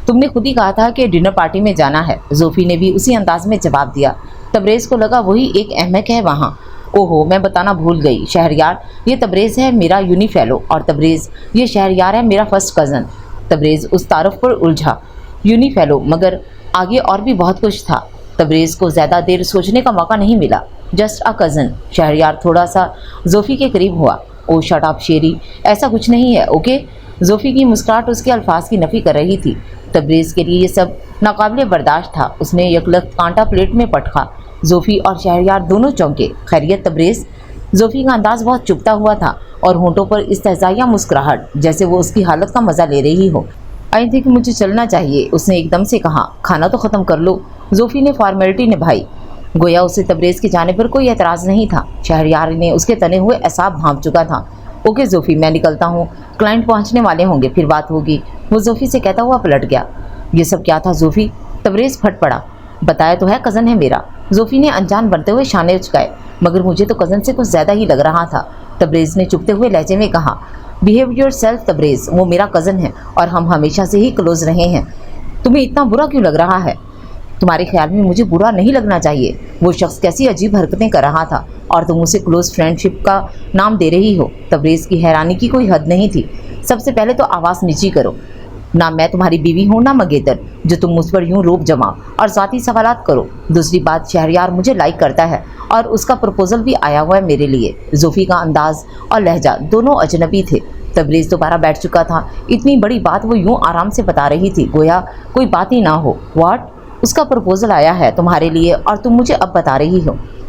تم نے خود ہی کہا تھا کہ ڈنر پارٹی میں جانا ہے۔ زوفی نے بھی اسی انداز میں جواب دیا۔ تبریز کو لگا وہی ایک احمق ہے وہاں۔ اوہو، میں بتانا بھول گئی، شہریار یہ تبریز ہے میرا یونی فیلو، اور تبریز یہ شہریار ہے میرا فرسٹ کزن۔ تبریز اس تعارف پر الجھا۔ یونی فیلو، مگر آگے اور بھی بہت کچھ تھا۔ تبریز کو زیادہ دیر سوچنے کا موقع نہیں ملا۔ Just a cousin. شہریار تھوڑا سا زوفی کے قریب ہوا۔ او شٹ اپ شیری، ایسا کچھ نہیں ہے، اوکے؟ زوفی کی مسکراہٹ اس کے الفاظ کی نفی کر رہی تھی۔ تبریز کے لیے یہ سب ناقابل برداشت تھا۔ اس نے یک لخت کانٹا پلیٹ میں پٹکا۔ زوفی اور شہریار دونوں چونکے۔ خیریت تبریز؟ زوفی کا انداز بہت چپتا ہوا تھا اور ہونٹوں پر استہزائیہ مسکراہٹ، جیسے وہ اس کی حالت کا مزہ لے رہی ہو۔ آئی تھنک مجھے چلنا چاہیے، اس نے ایک دم سے کہا۔ کھانا تو ختم کر لو۔ زوفی نے فارمیلٹی نبھائی، گویا اسے تبریز کی جانے پر کوئی اعتراض نہیں تھا۔ شہریار نے اس کے تنے ہوئے اعصاب بھانپ چکا تھا۔ اوکے زوفی، میں نکلتا ہوں، کلائنٹ پہنچنے والے ہوں گے، پھر بات ہوگی۔ وہ زوفی سے کہتا ہوا پلٹ گیا۔ یہ سب کیا تھا زوفی؟ تبریز پھٹ پڑا۔ بتایا تو ہے کزن ہے میرا۔ زوفی نے انجان بنتے ہوئے شانے اچکائے۔ مگر مجھے تو کزن سے کچھ زیادہ ہی لگ رہا تھا، تبریز نے چپتے ہوئے لہجے میں کہا۔ بیہیو یور سیلف تبریز، وہ میرا کزن ہے اور ہم ہمیشہ سے ہی کلوز رہے ہیں۔ تمہیں اتنا برا کیوں لگ رہا ہے؟ تمہارے خیال میں مجھے برا نہیں لگنا چاہیے۔ وہ شخص کیسی عجیب حرکتیں کر رہا تھا اور تم اسے کلوز فرینڈ شپ کا نام دے رہی ہو۔ تبریز کی حیرانی کی کوئی حد نہیں تھی۔ سب سے پہلے تو آواز نیچی کرو۔ نہ میں تمہاری بیوی ہوں نہ منگیتر جو تم مجھ پر یوں روپ جماؤ اور ذاتی سوالات کرو۔ دوسری بات، شہریار مجھے لائک کرتا ہے اور اس کا پرپوزل بھی آیا ہوا ہے میرے لیے۔ زوفی کا انداز اور لہجہ دونوں اجنبی تھے۔ تبریز دوبارہ بیٹھ چکا تھا۔ اتنی بڑی بات وہ یوں آرام سے بتا رہی تھی گویا کوئی بات ہی نہ ہو۔ واٹ؟ اس کا پرپوزل آیا ہے تمہارے لیے اور تم مجھے اب بتا رہی ہو؟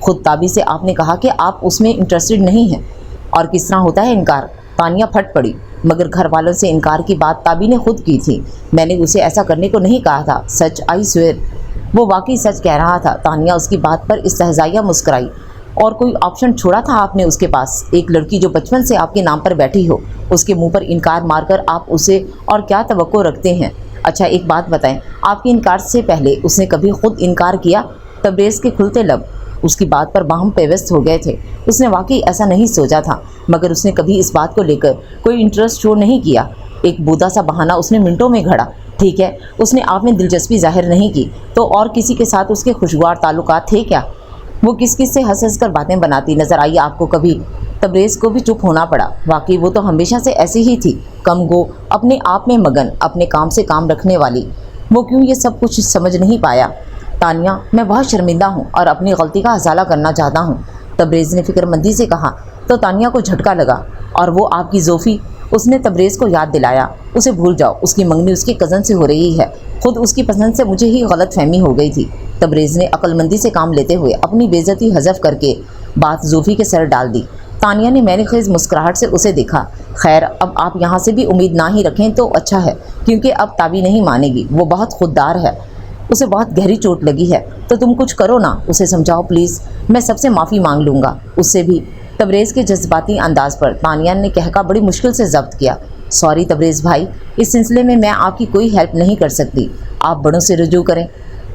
خود تابی سے آپ نے کہا کہ آپ اس میں انٹرسٹڈ نہیں ہیں، اور کس طرح ہوتا ہے انکار؟ تانیہ پھٹ پڑی۔ مگر گھر والوں سے انکار کی بات تابی نے خود کی تھی، میں نے اسے ایسا کرنے کو نہیں کہا تھا، سچ، آئی سویر۔ وہ واقعی سچ کہہ رہا تھا۔ تانیہ اس کی بات پر استہزائیہ مسکرائی۔ اور کوئی آپشن چھوڑا تھا آپ نے اس کے پاس؟ ایک لڑکی جو بچپن سے آپ کے نام پر بیٹھی ہو، اس کے منہ پر انکار مار کر آپ اسے اور کیا توقع رکھتے ہیں؟ اچھا ایک بات بتائیں، آپ کے انکار سے پہلے اس نے کبھی خود انکار کیا؟ تبریز کے کھلتے لب اس کی بات پر باہم پیوست ہو گئے تھے۔ اس نے واقعی ایسا نہیں سوچا تھا، مگر اس نے کبھی اس بات کو لے کر کوئی انٹرسٹ شو نہیں کیا۔ ایک بودا سا بہانہ اس نے منٹوں میں گھڑا۔ ٹھیک ہے، اس نے آپ میں دلچسپی ظاہر نہیں کی، تو اور کسی کے ساتھ اس کے خوشگوار تعلقات تھے کیا؟ وہ کس کس سے ہنس ہنس کر باتیں بناتی نظر آئی آپ کو کبھی؟ تبریز کو بھی چپ ہونا پڑا۔ واقعی وہ تو ہمیشہ سے ایسی ہی تھی، کم گو، اپنے آپ میں مگن، اپنے کام سے کام رکھنے والی۔ وہ کیوں یہ سب کچھ سمجھ نہیں پایا؟ تانیہ، میں بہت شرمندہ ہوں اور اپنی غلطی کا ازالہ کرنا چاہتا ہوں، تبریز نے فکر مندی سے کہا۔ تو تانیہ کو جھٹکا لگا۔ اور وہ آپ کی زوفی؟ اس نے تبریز کو یاد دلایا۔ اسے بھول جاؤ، اس کی منگنی اس کے کزن سے ہو رہی ہے، خود اس کی پسند سے مجھے ہی غلط فہمی ہو گئی تھی۔ تبریز نے عقل مندی سے کام لیتے ہوئے اپنی بے عزتی حذف کر کے بات زوفی کے سر ڈال دی۔ تانیہ نے میل خیز مسکراہٹ سے اسے دیکھا۔ خیر، اب آپ یہاں سے بھی امید نہ ہی رکھیں تو اچھا ہے، کیونکہ اب تابی نہیں مانے گی، وہ بہت خوددار ہے، اسے بہت گہری چوٹ لگی ہے، تو تم کچھ کرو نا، اسے سمجھاؤ پلیز، میں سب سے معافی مانگ لوں گا، اس سے بھی۔ تبریز کے جذباتی انداز پر تانیہ نے کہکا بڑی مشکل سے ضبط کیا۔ سوری تبریز بھائی، اس سلسلے میں آپ کی کوئی ہیلپ نہیں کر سکتی، آپ بڑوں سے رجوع کریں۔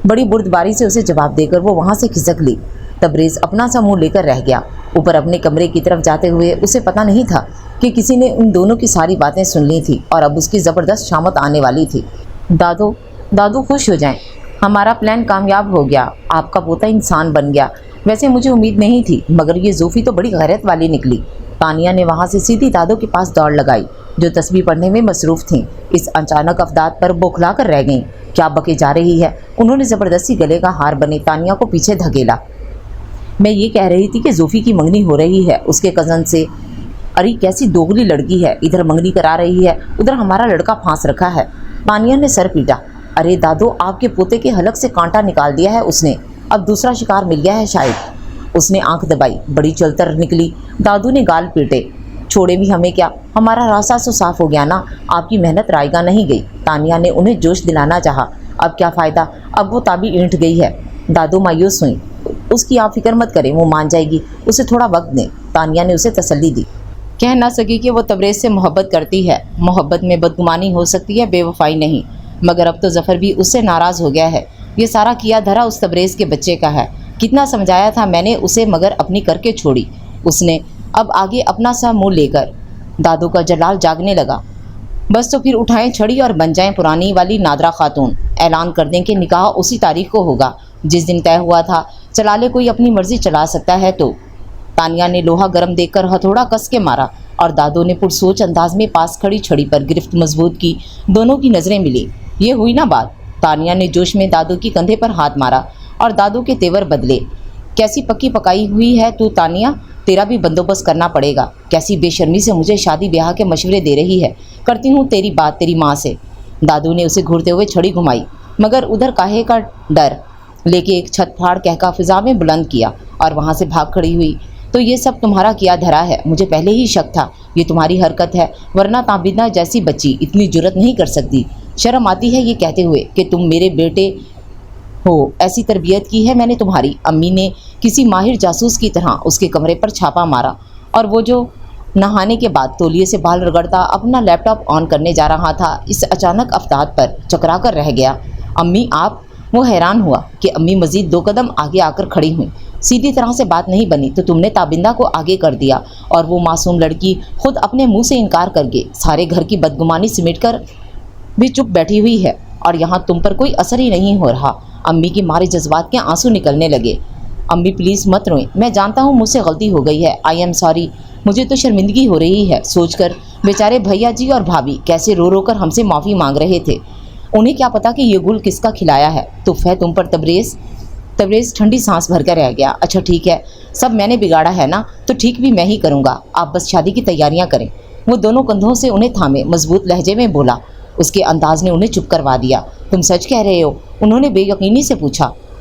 بڑی بردباری سے اسے جواب دے کر وہ وہاں سے کھسک لی۔ تبریز اپنا سا منہ لے کر رہ گیا۔ اوپر اپنے کمرے کی طرف جاتے ہوئے اسے پتہ نہیں تھا کہ کسی نے ان دونوں کی ساری باتیں سن لی تھی اور اب اس کی زبردست شامت آنے والی تھی۔ دادو خوش ہو جائیں، ہمارا پلان کامیاب ہو گیا، آپ کا پوتا انسان بن گیا۔ ویسے مجھے امید نہیں تھی، مگر یہ زوفی تو بڑی غیرت والی نکلی۔ تانیہ نے وہاں سے سیدھی دادو کے پاس دوڑ لگائی، جو تسبیح پڑھنے میں مصروف تھیں۔ اس اچانک افداد پر بوکھلا کر رہ گئیں۔ کیا بکے جا رہی ہے؟ انہوں نے زبردستی گلے کا ہار بنے تانیہ کو پیچھے دھکیلا۔ میں یہ کہہ رہی تھی کہ زوفی کی منگنی ہو رہی ہے اس کے کزن سے۔ ارے کیسی دوغلی لڑکی ہے، ادھر منگنی کرا رہی ہے، ادھر ہمارا لڑکا پھانس رکھا ہے۔ تانیہ نے سر پیٹا۔ ارے دادو، آپ کے پوتے کے حلق سے کانٹا نکال دیا ہے اس نے، اب دوسرا شکار مل گیا ہے شاید۔ اس نے آنکھ دبائی، بڑی چلتر نکلی۔ دادو نے گال پیٹے۔ چھوڑے بھی ہمیں کیا، ہمارا راستہ تو صاف ہو گیا نا، آپ کی محنت رائے گاہ نہیں گئی۔ تانیہ نے انہیں جوش دلانا چاہا۔ اب کیا فائدہ، اب وہ تابی اینٹ گئی ہے۔ دادو مایوس ہوئیں۔ اس کی آپ فکر مت کریں، وہ مان جائے گی، اسے تھوڑا وقت دیں، تانیہ نے اسے تسلی دی۔ کہہ نہ سکی کہ وہ تبریز سے محبت کرتی ہے، محبت میں بدگمانی ہو سکتی ہے، بے وفائی نہیں، مگر اب تو ظفر بھی اس سے ناراض ہو گیا ہے۔ یہ سارا کیا دھرا اس تبریز کے بچے کا ہے، کتنا سمجھایا تھا میں نے اسے، مگر اپنی کر کے چھوڑی اس نے۔ اب آگے اپنا سا منہ لے کر دادو کا جلال جاگنے لگا۔ بس تو پھر اٹھائیں چھڑی اور بن جائیں پرانی والی نادرا خاتون، اعلان کر دیں کہ نکاح اسی تاریخ کو ہوگا جس دن طے ہوا تھا، چلا لے کوئی اپنی مرضی چلا سکتا ہے تو۔ تانیہ نے لوہا گرم دیکھ کر ہتھوڑا کس کے مارا اور دادو نے پرسوچ انداز میں پاس کھڑی چھڑی پر گرفت مضبوط کی۔ دونوں کی نظریں ملی۔ یہ ہوئی نا بات؟ تانیہ نے جوش میں دادو کی کندھے پر ہاتھ مارا اور دادو کے تیور بدلے۔ کیسی پکی پکائی ہوئی ہے تو تانیہ، تیرا بھی بندوبست کرنا پڑے گا۔ کیسی بے شرمی سے مجھے شادی بیاہ کے مشورے دے رہی ہے، کرتی ہوں تیری بات تیری ماں سے۔ دادو نے اسے گھورتے ہوئے چھڑی گھمائی، مگر ادھر کاہے کا ڈر لے کے ایک چھت پھاڑ کہکا فضا میں بلند کیا اور وہاں سے بھاگ کھڑی ہوئی۔ تو یہ سب تمہارا کیا دھرا ہے، مجھے پہلے ہی شک تھا یہ تمہاری حرکت ہے، ورنہ تابیدہ جیسی بچی اتنی جرت نہیں کر سکتی۔ شرم آتی ہے یہ کہتے ہوئے کہ تم میرے بیٹے ہو، ایسی تربیت کی ہے میں نے تمہاری۔ امی نے کسی ماہر جاسوس کی طرح اس کے کمرے پر چھاپا مارا، اور وہ جو نہانے کے بعد تولیے سے بال رگڑتا اپنا لیپ ٹاپ آن کرنے جا رہا تھا، اس اچانک افداد پر چکرا کر رہ گیا۔ امی آپ؟ وہ حیران ہوا کہ امی مزید 2 قدم آگے آ کر کھڑی ہوئیں۔ سیدھی طرح سے بات نہیں بنی تو تم نے تابندہ کو آگے کر دیا، اور وہ معصوم لڑکی خود اپنے منہ سے انکار کر کے سارے گھر کی بدگمانی سمیٹ کر بھی چپ بیٹھی ہوئی ہے، اور یہاں تم پر کوئی اثر ہی نہیں ہو رہا۔ امی کی مارے جذبات کے آنسو نکلنے لگے۔ امی پلیز مت روئیں، میں جانتا ہوں مجھ سے غلطی ہو گئی ہے، آئی ایم سوری۔ مجھے تو شرمندگی ہو رہی ہے سوچ کر بیچارے بھیا جی اور بھابھی کیسے رو رو کر ہم سے معافی مانگ رہے تھے، انہیں کیا پتا کہ یہ گل کس کا کھلایا ہے۔ تف ہے تم پر تبریز ٹھنڈی سانس بھر کر رہ گیا۔ اچھا ٹھیک ہے، سب میں نے بگاڑا ہے نا، تو ٹھیک بھی میں ہی کروں گا، آپ بس شادی کی تیاریاں کریں۔ وہ دونوں کندھوں سے انہیں تھامے مضبوط لہجے میں بولا۔ اس کے انداز نے انہیں چپ کروا دیا۔ تم سچ کہہ رہے ہو؟ انہوں نے بے یقینی سے پوچھا۔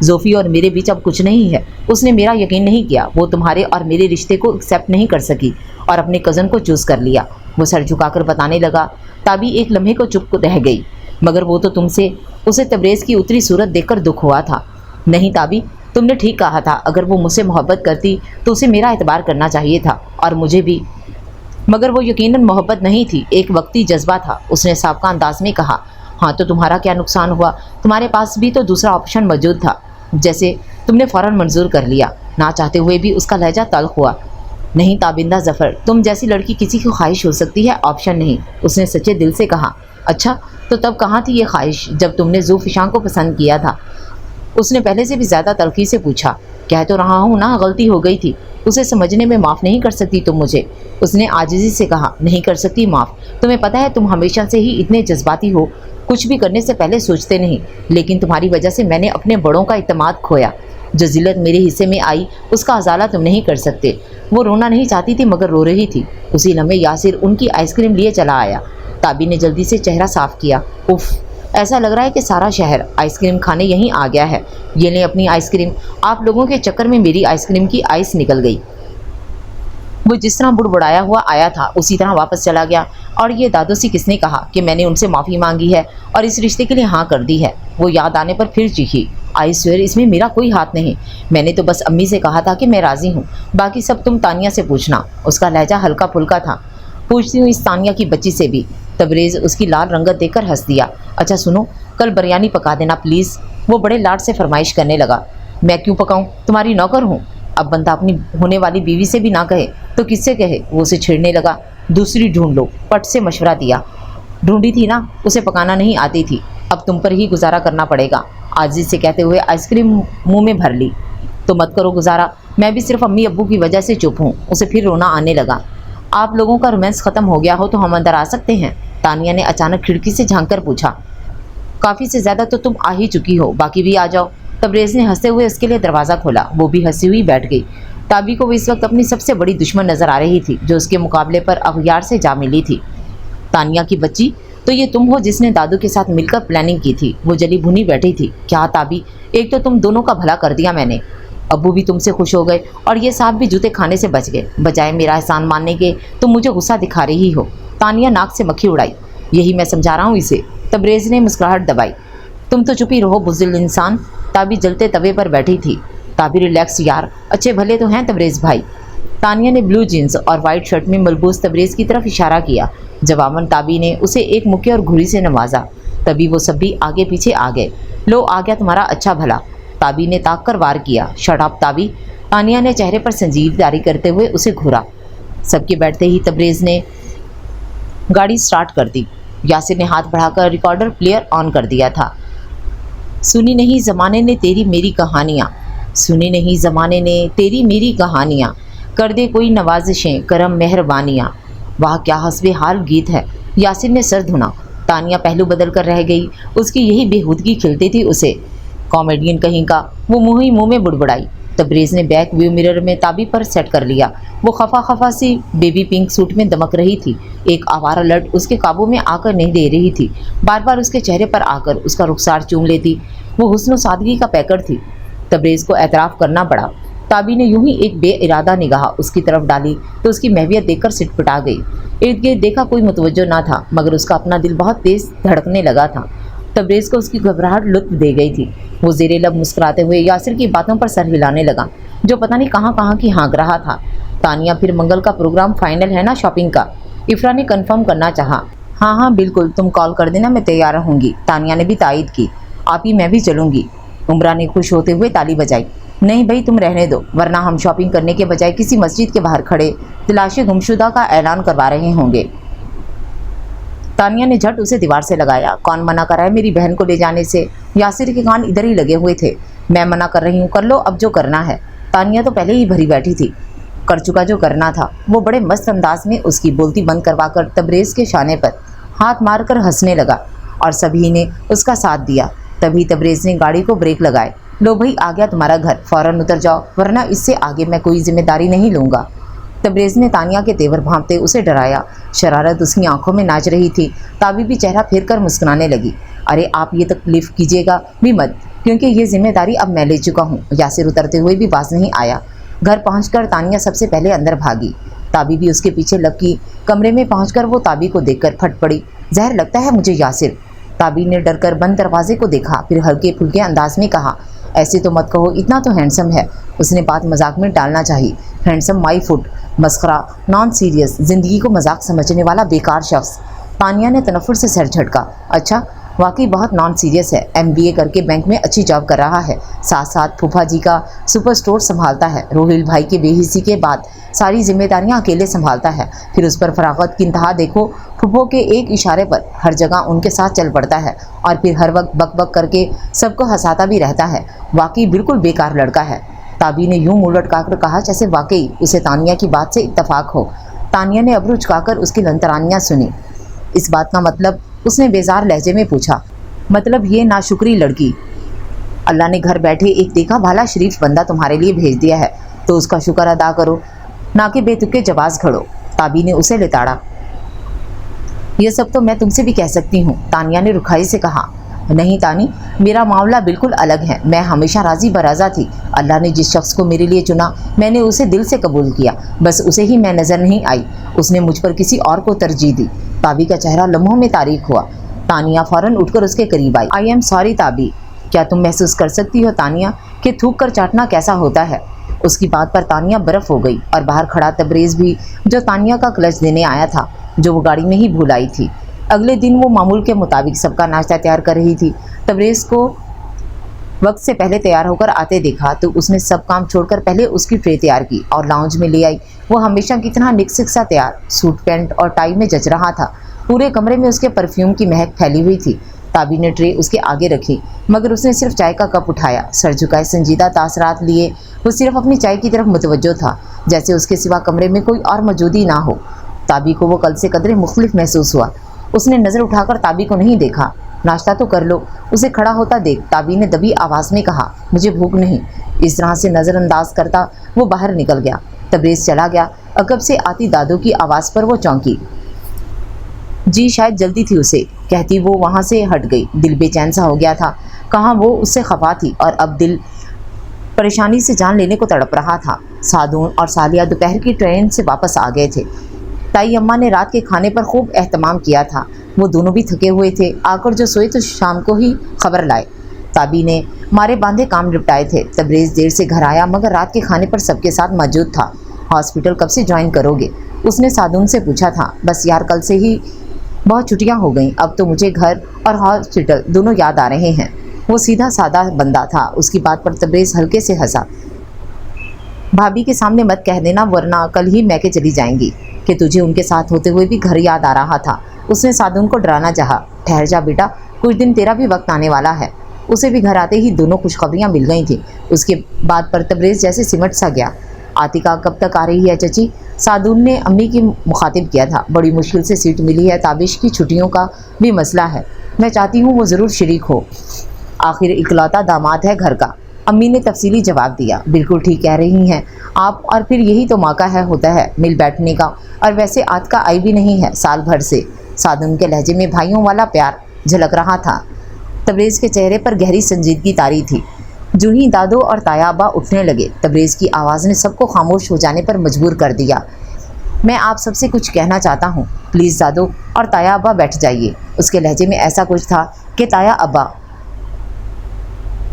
زوفی اور میرے بیچ اب کچھ نہیں ہے. اس نے میرا یقین نہیں کیا. وہ تمہارے اور میرے رشتے کو ایکسیپٹ نہیں کر سکی اور اپنے کزن کو چوز کر لیا. وہ سر جھکا کر بتانے لگا. تابی ایک لمحے کو چپ رہ گئی. مگر وہ تو تم سے. اسے تبریز کی اتری صورت دیکھ کر دکھ ہوا تھا. نہیں تابی، تم نے ٹھیک کہا تھا. اگر وہ مجھ سے محبت کرتی تو اسے میرا اعتبار کرنا چاہیے تھا، اور مجھے بھی. مگر وہ یقیناً محبت نہیں تھی، ایک وقتی جذبہ تھا. اس نے سابقہ انداز میں کہا. ہاں تو تمہارا کیا نقصان ہوا؟ تمہارے پاس بھی تو دوسرا آپشن موجود تھا، جیسے تم نے فوراً منظور کر لیا. نہ چاہتے ہوئے بھی اس کا لہجہ تلخ ہوا. نہیں تابندہ ظفر، تم جیسی لڑکی کسی کی خواہش ہو سکتی ہے، آپشن نہیں. اس نے سچے دل سے کہا. اچھا تو تب کہاں تھی یہ خواہش جب تم نے ذو فشاں کو پسند کیا تھا؟ اس نے پہلے سے بھی زیادہ تلخی سے پوچھا. کہہ تو رہا ہوں نا، غلطی ہو گئی تھی. اسے سمجھنے میں معاف نہیں کر سکتی تم مجھے؟ اس نے عاجزی سے کہا. نہیں کر سکتی معاف. تمہیں پتہ ہے تم ہمیشہ سے ہی اتنے جذباتی ہو، کچھ بھی کرنے سے پہلے سوچتے نہیں. لیکن تمہاری وجہ سے میں نے اپنے بڑوں کا اعتماد کھویا. جو ذلت میرے حصے میں آئی اس کا ازالہ تم نہیں کر سکتے. وہ رونا نہیں چاہتی تھی مگر رو رہی تھی. اسی لمحے یاسر ان کی آئس کریم لیے چلا آیا. تابی نے جلدی سے چہرہ صاف کیا. اف، ایسا لگ رہا ہے کہ سارا شہر آئس کریم کھانے یہیں آ گیا ہے. یہ لیں اپنی آئس کریم. آپ لوگوں کے چکر میں میری آئس کریم کی آئس نکل گئی. وہ جس طرح بڑبڑایا ہوا آیا تھا اسی طرح واپس چلا گیا. اور یہ دادو سے کس نے کہا کہ میں نے ان سے معافی مانگی ہے اور اس رشتے کے لیے ہاں کر دی ہے؟ وہ یاد آنے پر پھر چیخی. آئی سویر اس میں میرا کوئی ہاتھ نہیں. میں نے تو بس امی سے کہا تھا کہ میں راضی ہوں، باقی سب تم تانیہ سے پوچھنا. اس کا لہجہ ہلکا پھلکا تھا. پوچھتی ہوں اس تانیہ کی بچی سے بھی. تبریز اس کی لال رنگت دیکھ کر ہنس دیا. اچھا سنو، کل بریانی پکا دینا پلیز. وہ بڑے لاڈ سے فرمائش کرنے لگا. میں کیوں پکاؤں؟ تمہاری نوکر ہوں. اب بندہ اپنی ہونے والی بیوی سے بھی نہ کہے تو کس سے کہے؟ وہ اسے چھیڑنے لگا. دوسری ڈھونڈ لو، پٹ سے مشورہ دیا. ڈھونڈی تھی نا، اسے پکانا نہیں آتی تھی. اب تم پر ہی گزارا کرنا پڑے گا. عاجزی سے کہتے ہوئے آئس کریم منہ میں بھر لی. تو مت کرو گزارا، میں بھی صرف امی ابو کی وجہ سے چپ ہوں. اسے پھر رونا آنے لگا. آپ لوگوں کا رومانس ختم ہو گیا ہو تو ہم اندر آ سکتے ہیں؟ تانیہ نے اچانک کھڑکی سے جھانک کر پوچھا. کافی سے زیادہ تو تم آ ہی چکی ہو، باقی بھی آ جاؤ. تبریز نے ہنستے ہوئے اس کے لیے دروازہ کھولا. وہ بھی ہنسی ہوئی بیٹھ گئی. تابی کو وہ اس وقت اپنی سب سے بڑی دشمن نظر آ رہی تھی جو اس کے مقابلے پر اغیار سے جا ملی تھی. تانیہ کی بچی تو یہ تم ہو جس نے دادو کے ساتھ مل کر پلاننگ کی تھی. وہ جلی بھنی بیٹھی تھی. کیا تابی، ایک تو تم دونوں کا بھلا کر دیا میں نے. ابو بھی تم سے خوش ہو گئے اور یہ صاحب بھی جوتے کھانے سے بچ گئے. بجائے میرا احسان ماننے کے تم مجھے غصہ دکھا رہی ہو. تانیہ ناک سے مکھی اڑائی. یہی میں سمجھا رہا ہوں اسے. تبریز نے مسکراہٹ دبائی. تم تو چپ ہی رہو بزدل انسان. تابی جلتے توے پر بیٹھی تھی. تابی ریلیکس یار، اچھے بھلے تو ہیں تبریز بھائی. تانیہ نے بلو جینز اور وائٹ شرٹ میں ملبوس تبریز کی طرف اشارہ کیا. جواباً تابی نے اسے ایک مکے اور گھڑی سے نوازا. تبھی وہ سب بھی آگے پیچھے آ گئے. لو آ گیا تمہارا اچھا بھلا. تابی نے تاک کر وار کیا. Shut up تابی. تانیہ نے چہرے پر سنجیدگی کرتے ہوئے اسے گھورا. سب کے بیٹھتے ہی تبریز نے گاڑی سٹارٹ کر دی. یاسر نے ہاتھ بڑھا کر ریکارڈر پلیئر آن کر دیا تھا. سنی نہیں زمانے نے تیری میری کہانیاں، سنی نہیں زمانے نے تیری میری کہانیاں، کر دے کوئی نوازشیں کرم مہربانیاں. واہ کیا حسب حال گیت ہے. یاسر نے سر دھنا. تانیہ پہلو بدل کر رہ گئی. اس کی یہی بےہودگی کھلتی تھی اسے. کامیڈین کہیں کا. وہ منہ ہی منہ میں بڑبڑائی. تبریز نے بیک ویو مرر میں تابی پر سیٹ کر لیا. وہ خفا خفا سی بیبی پنک سوٹ میں دمک رہی تھی. ایک آوارہ لٹ اس کے قابو میں آ کر نہیں دے رہی تھی. بار بار اس کے چہرے پر آ کر اس کا رخسار چوم لیتی. وہ حسن و سادگی کا پیکر تھی. تبریز کو اعتراف کرنا پڑا. تابی نے یوں ہی ایک بے ارادہ نگاہ اس کی طرف ڈالی تو اس کی محویت دیکھ کر سٹ پٹا گئی. ارد گرد دیکھا کوئی متوجہ نہ تھا مگر اس کا اپنا دل بہت تیز دھڑکنے لگا تھا. تبریز کو اس کی گھبراہٹ لطف دے گئی تھی. وہ زیر لب مسکراتے ہوئے یاسر کی باتوں پر سر ہلانے لگا جو پتہ نہیں کہاں کہاں کی ہانک رہا تھا. تانیہ پھر منگل کا پروگرام فائنل ہے نا شاپنگ کا؟ افرا نے کنفرم کرنا چاہا. ہاں ہاں بالکل، تم کال کر دینا، میں تیار رہوں گی. تانیہ نے بھی تائید کی. آپ ہی میں بھی چلوں گی. عمرہ نے خوش ہوتے ہوئے تالی بجائی. نہیں بھائی تم رہنے دو، ورنہ ہم شاپنگ کرنے کے بجائے کسی مسجد کے باہر کھڑے تلاش گمشدہ کا اعلان کروا رہے ہوں گے. تانیہ نے جھٹ اسے دیوار سے لگایا. کون منع کر رہا ہے میری بہن کو لے جانے سے؟ یاسر کے کان ادھر ہی لگے ہوئے تھے. میں منع کر رہی ہوں، کر لو اب جو کرنا ہے. تانیہ تو پہلے ہی بھری بیٹھی تھی. کر چکا جو کرنا تھا. وہ بڑے مست انداز میں اس کی بولتی بند کروا کر تبریز کے شانے پر ہاتھ مار کر ہنسنے لگا اور سبھی نے اس کا ساتھ دیا. تبھی تبریز نے گاڑی کو بریک لگائے. لو بھائی آ گیا تمہارا گھر، فوراً اتر جاؤ ورنہ اس سے آگے میں کوئی ذمہ داری نہیں لوں گا. تبریز نے تانیہ کے تیور بھانپتے اسے ڈرایا. شرارت اس کی آنکھوں میں ناچ رہی تھی. تابی بھی چہرہ پھیر کر مسکرانے لگی. ارے آپ یہ تکلیف کیجیے گا بھی مت. کیونکہ یہ ذمہ داری اب میں لے چکا ہوں۔ یاسر اترتے ہوئے بھی باز نہیں آیا۔ گھر پہنچ کر تانیہ سب سے پہلے اندر بھاگی، تابی بھی اس کے پیچھے لگ گئی۔ کمرے میں پہنچ کر وہ تابی کو دیکھ کر پھٹ پڑی۔ زہر لگتا ہے مجھے یاسر۔ تابی نے ڈر کر بند دروازے کو دیکھا، پھر ہلکے پھلکے انداز میں کہا، ایسے تو مت کہو، اتنا تو ہینڈسم ہے۔ اس نے بات مذاق میں ڈالنا چاہی۔ ہینڈسم مائی فٹ، مسخرہ، نان سیریس، زندگی کو مذاق سمجھنے والا بیکار شخص۔ تانیہ نے تنفر سے سر جھٹکا۔ اچھا، واقعی بہت نان سیریس ہے۔ MBA کر کے بینک میں اچھی جاب کر رہا ہے، ساتھ ساتھ پھوپھا جی کا سپر سٹور سنبھالتا ہے۔ روہیل بھائی کے بے حسی کے بعد ساری ذمہ داریاں اکیلے سنبھالتا ہے، پھر اس پر فراغت کی انتہا دیکھو، پھوپھو کے ایک اشارے پر ہر جگہ ان کے ساتھ چل پڑتا ہے، اور پھر ہر وقت بک بک کر کے سب کو ہنساتا بھی رہتا ہے۔ واقعی بالکل بیکار لڑکا ہے۔ تابی نے یوں منہ لٹکا کر کہا جیسے واقعی اسے تانیہ کی بات سے اتفاق ہو۔ تانیہ نے ابرو جھکا کر اس کی لنترانیاں سنی۔ اس بات کا مطلب؟ اس نے بیزار لہجے میں پوچھا۔ مطلب یہ ناشکری لڑکی، اللہ نے گھر بیٹھے ایک دیکھا بھالا شریف بندہ تمہارے لیے بھیج دیا ہے تو اس کا شکر ادا کرو، نہ کہ بے تکے جواز گھڑو۔ تابی نے اسے لتاڑا۔ یہ سب تو میں تم سے بھی کہہ سکتی ہوں، تانیہ نے رکھائی سے کہا۔ نہیں تانی، میرا معاملہ بالکل الگ ہے۔ میں ہمیشہ راضی برضا تھی۔ اللہ نے جس شخص کو میرے لیے چنا، میں نے اسے دل سے قبول کیا، بس اسے ہی میں نظر نہیں آئی، اس نے مجھ پر کسی اور کو ترجیح دی۔ تابی کا چہرہ لمحوں میں تاریک ہوا۔ تانیہ فوراً اٹھ کر اس کے قریب آئی۔ آئی ایم سوری تابی، کیا تم محسوس کر سکتی ہو تانیہ کہ تھوک کر چاٹنا کیسا ہوتا ہے؟ اس کی بات پر تانیہ برف ہو گئی، اور باہر کھڑا تبریز بھی، جو تانیہ کا کلچ دینے آیا تھا، جو وہ گاڑی میں ہی بھول آئی تھی۔ اگلے دن وہ معمول کے مطابق سب کا ناشتہ تیار کر رہی تھی۔ تبریز کو وقت سے پہلے تیار ہو کر آتے دیکھا تو اس نے سب کام چھوڑ کر پہلے اس کی ٹرے تیار کی اور لاؤنج میں لے آئی۔ وہ ہمیشہ کی طرح نک سا تیار، سوٹ پینٹ اور ٹائی میں جچ رہا تھا۔ پورے کمرے میں اس کے پرفیوم کی مہک پھیلی ہوئی تھی۔ تابی نے ٹرے اس کے آگے رکھی، مگر اس نے صرف چائے کا کپ اٹھایا، سر جھکائے سنجیدہ تاثرات لیے۔ وہ صرف اپنی چائے کی طرف متوجہ تھا، جیسے اس کے سوا کمرے میں کوئی اور موجودی نہ ہو۔ تابی کو وہ کل سے قدرے مختلف محسوس ہوا۔ اس نے نظر اٹھا کر تابی کو نہیں دیکھا۔ ناشتہ تو کر لو، اسے کھڑا ہوتا دیکھ تابی نے دبی آواز میں کہا، مجھے بھوک نہیں۔ اس طرح سے نظر انداز کرتا وہ باہر نکل گیا۔ تبریز چلا گیا۔ عقب سے آتی دادو کی آواز پر وہ چونکی۔ جی شاید جلدی تھی اسے، کہتی وہ وہاں سے ہٹ گئی۔ دل بے چین سا ہو گیا تھا۔ کہاں وہ اس سے خفا تھی، اور اب دل پریشانی سے جان لینے کو تڑپ رہا تھا۔ سادون اور سالیہ دوپہر کی ٹرین سے واپس آ گئے تھے۔ تائی اماں نے رات کے کھانے پر خوب اہتمام کیا تھا۔ وہ دونوں بھی تھکے ہوئے تھے، آ کر جو سوئے تو شام کو ہی خبر لائے۔ تابی نے مارے باندھے کام نپٹائے تھے۔ تبریز دیر سے گھر آیا، مگر رات کے کھانے پر سب کے ساتھ موجود تھا۔ ہاسپٹل کب سے جوائن کرو گے؟ اس نے سادون سے پوچھا تھا۔ بس یار، کل سے ہی بہت چھٹیاں ہو گئیں، اب تو مجھے گھر اور ہاسپٹل دونوں یاد آ رہے ہیں۔ وہ سیدھا سادہ بندہ تھا۔ اس کی بات پر تبریز ہلکے سے ہنسا۔ بھابھی کے سامنے مت کہہ دینا، ورنہ کل ہی میکے چلی جائیں گی کہ تجھے ان کے ساتھ ہوتے ہوئے بھی گھر یاد آ رہا تھا۔ اس نے سادون کو ڈرانا چاہا۔ ٹھہر جا بیٹا، کچھ دن تیرا بھی وقت آنے والا ہے۔ اسے بھی گھر آتے ہی دونوں خوشخبریاں مل گئی تھیں۔ اس کے بعد پر تبریز جیسے سمٹ سا گیا۔ عاتقہ کب تک آ رہی ہے چچی؟ سادون نے امی کی مخاطب کیا تھا۔ بڑی مشکل سے سیٹ ملی ہے، تابش کی چھٹیوں کا بھی مسئلہ ہے۔ میں چاہتی ہوں وہ ضرور شریک ہو، آخر اکلوتا داماد ہے گھر کا۔ امی نے تفصیلی جواب دیا۔ بالکل ٹھیک کہہ رہی ہیں آپ، اور پھر یہی تو موقع ہوتا ہے مل بیٹھنے کا، اور ویسے عاتقہ آئی بھی نہیں ہے سال بھر سے۔ سادون کے لہجے میں بھائیوں والا پیار جھلک رہا تھا۔ تبریز کے چہرے پر گہری سنجیدگی طاری تھی۔ جو ہی دادو اور تایا ابا اٹھنے لگے، تبریز کی آواز نے سب کو خاموش ہو جانے پر مجبور کر دیا۔ میں آپ سب سے کچھ کہنا چاہتا ہوں، پلیز دادو اور تایا ابا بیٹھ جائیے۔ اس کے لہجے میں ایسا کچھ تھا کہ تایا ابا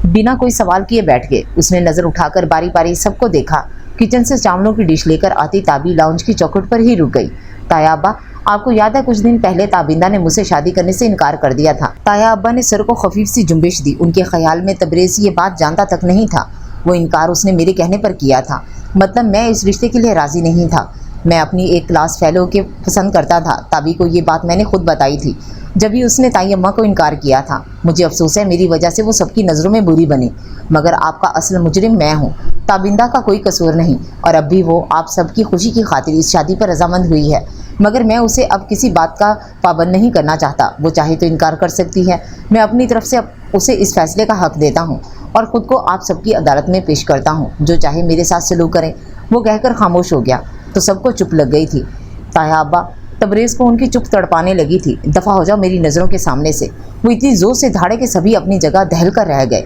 بنا کوئی سوال کیے بیٹھ گئے۔ اس نے نظر اٹھا کر باری باری سب کو دیکھا۔ کچن سے چاولوں کی ڈش لے کر آتی تابی لاؤنج کی چوکھٹ پر ہی رک گئی۔ تایا ابا، آپ کو یاد ہے کچھ دن پہلے تابندہ نے مجھ سے شادی کرنے سے انکار کر دیا تھا؟ تایا ابا نے سر کو خفیف سی جنبش دی۔ ان کے خیال میں تبریز یہ بات جانتا تک نہیں تھا۔ وہ انکار اس نے میرے کہنے پر کیا تھا، مطلب میں اس رشتے کے لیے راضی نہیں تھا۔ میں اپنی ایک کلاس فیلو کے پسند کرتا تھا۔ تابی کو یہ بات میں نے خود بتائی تھی جبھی اس نے تائی اماں کو انکار کیا تھا۔ مجھے افسوس ہے میری وجہ سے وہ سب کی نظروں میں بری بنی، مگر آپ کا اصل مجرم میں ہوں، تابندہ کا کوئی قصور نہیں، اور اب بھی وہ آپ سب کی خوشی کی خاطر اس شادی پر رضامند ہوئی ہے، مگر میں اسے اب کسی بات کا پابند نہیں کرنا چاہتا۔ وہ چاہے تو انکار کر سکتی ہے، میں اپنی طرف سے اسے اس فیصلے کا حق دیتا ہوں اور خود کو آپ سب کی عدالت میں پیش کرتا ہوں، جو چاہے میرے ساتھ سلوک کریں۔ وہ کہہ کر خاموش ہو گیا تو سب کو چپ لگ گئی تھی۔ تایا ابا، تبریز کو ان کی چپ تڑپانے لگی تھی۔ دفع ہو جاؤ میری نظروں کے سامنے سے۔ وہ اتنی زور سے دھاڑے کہ سبھی اپنی جگہ دہل کر رہ گئے۔